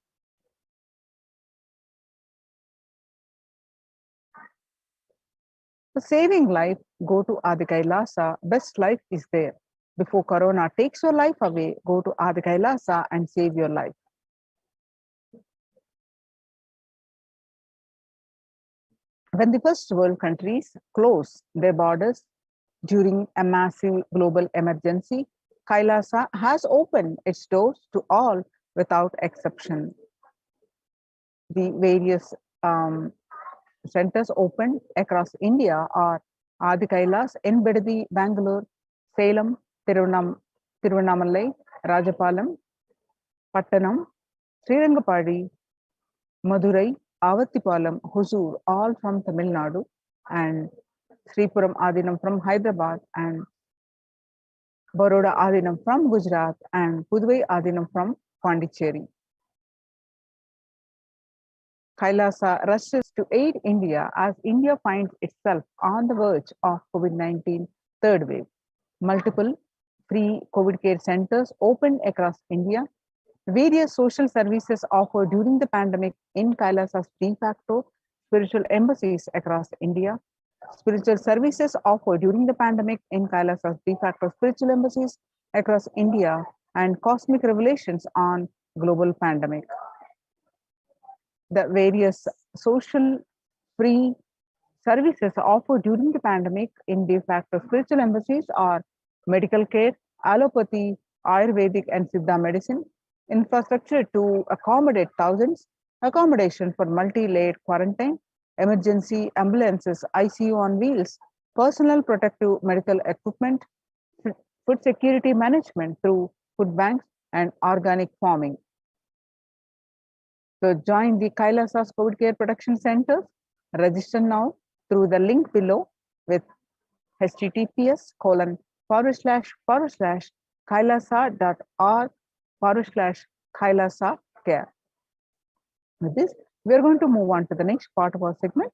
For saving life, go to Adi Kailasa. Best life is there. Before corona takes your life away, go to Adi Kailasa and save your life. When the first world countries closed their borders during a massive global emergency, Kailasa has opened its doors to all without exception. The various centers opened across India are Adi Kailas in Bidadi, Bangalore, Salem, Tiruvannamalai, Rajapalam, Pattanam, Srirangapadi, Madurai, Avattipalam, Hosur, all from Tamil Nadu, and Sripuram Adinam from Hyderabad, and Baroda Adinam from Gujarat, and Puduvai Adinam from Pondicherry. Kailasa rushes to aid India as India finds itself on the verge of COVID-19 third wave. Multiple free COVID care centers opened across India. Various social services offered during the pandemic in Kailasa's de facto spiritual embassies across India. Spiritual services offered during the pandemic in Kailasa's de facto spiritual embassies across India, and cosmic revelations on global pandemic. The various social free services offered during the pandemic in de facto spiritual embassies are medical care, allopathy, Ayurvedic and Siddha medicine, infrastructure to accommodate thousands, accommodation for multi-layered quarantine, emergency ambulances, ICU on wheels, personal protective medical equipment, food security management through food banks, and organic farming. So join the Kailasa's COVID Care Protection Centers. Register now through the link below with https://kailasa.org/kailasa care. With this, we are going to move on to the next part of our segment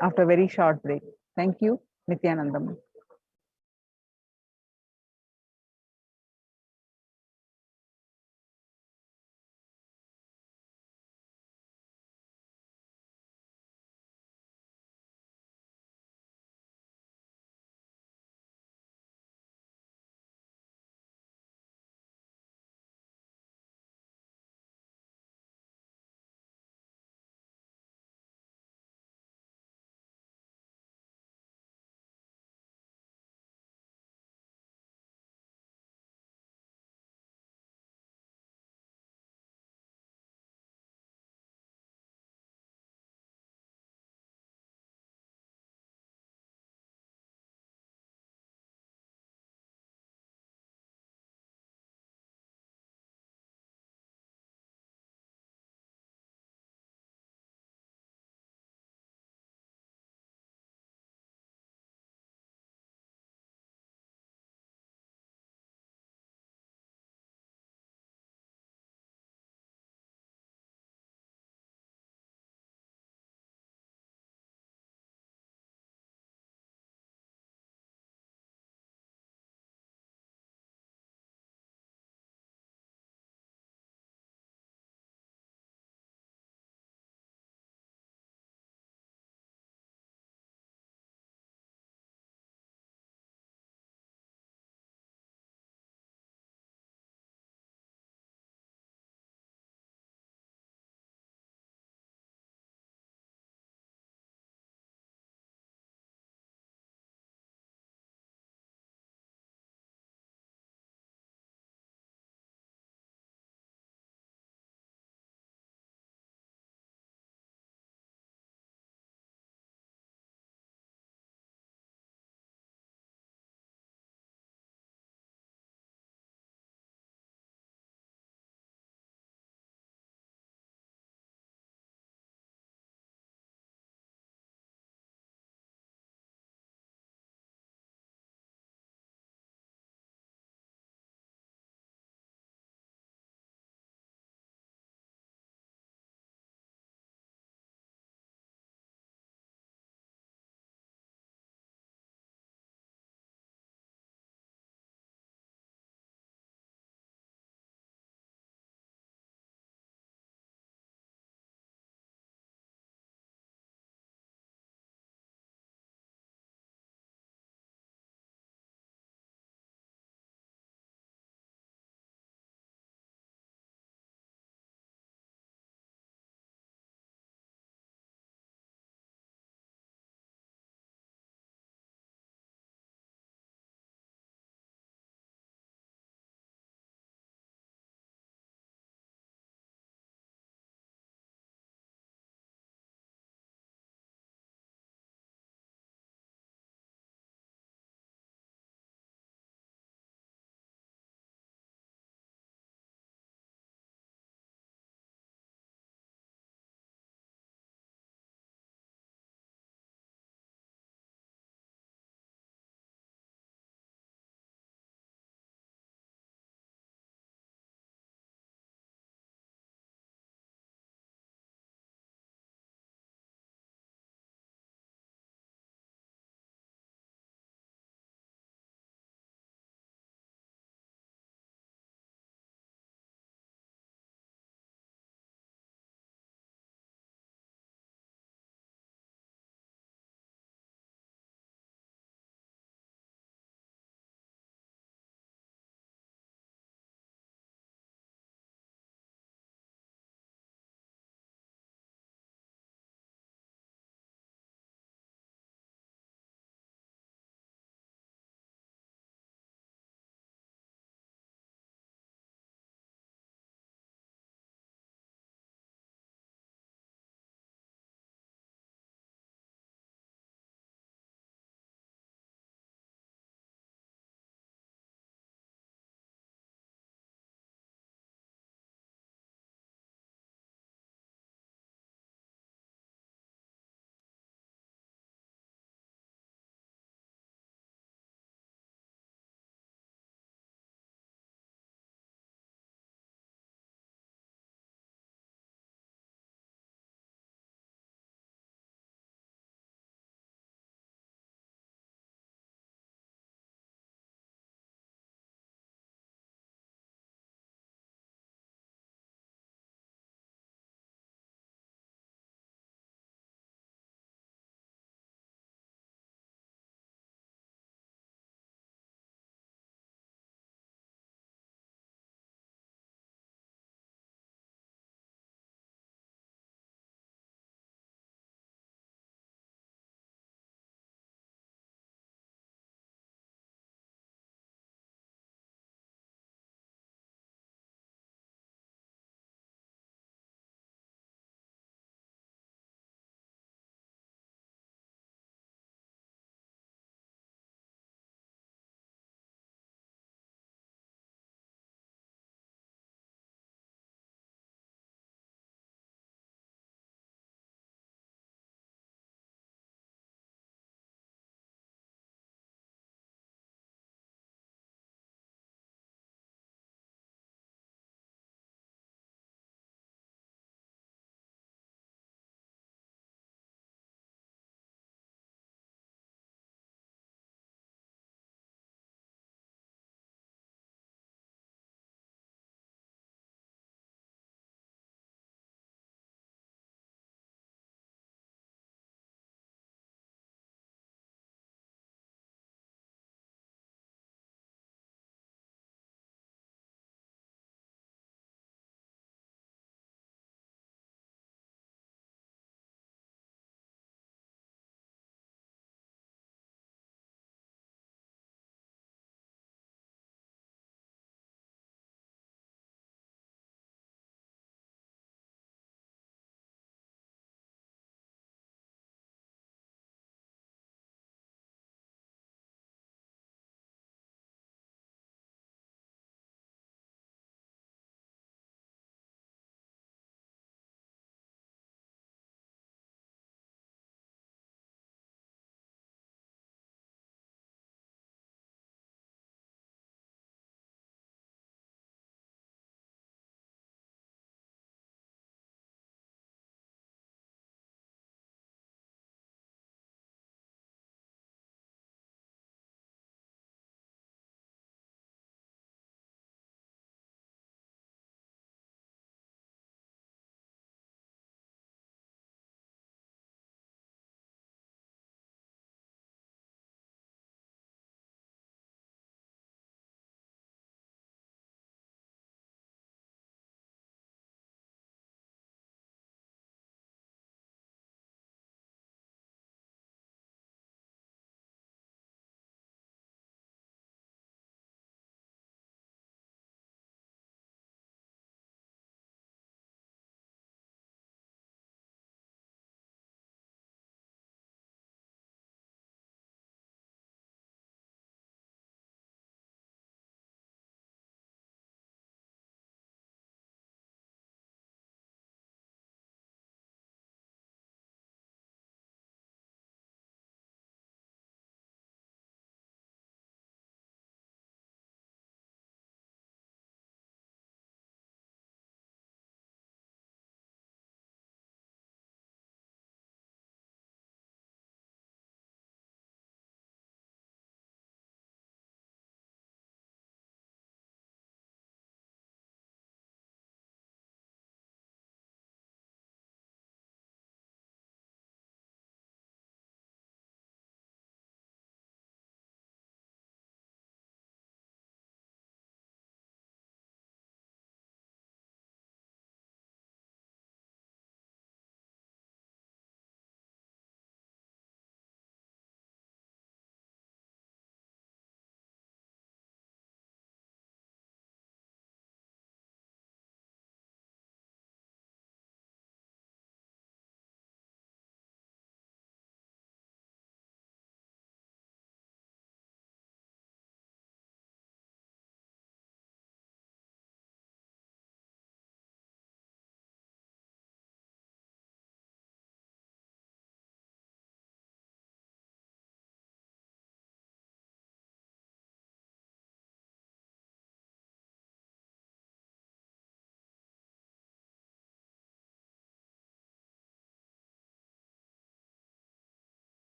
after a very short break. Thank you, Nithyanandam.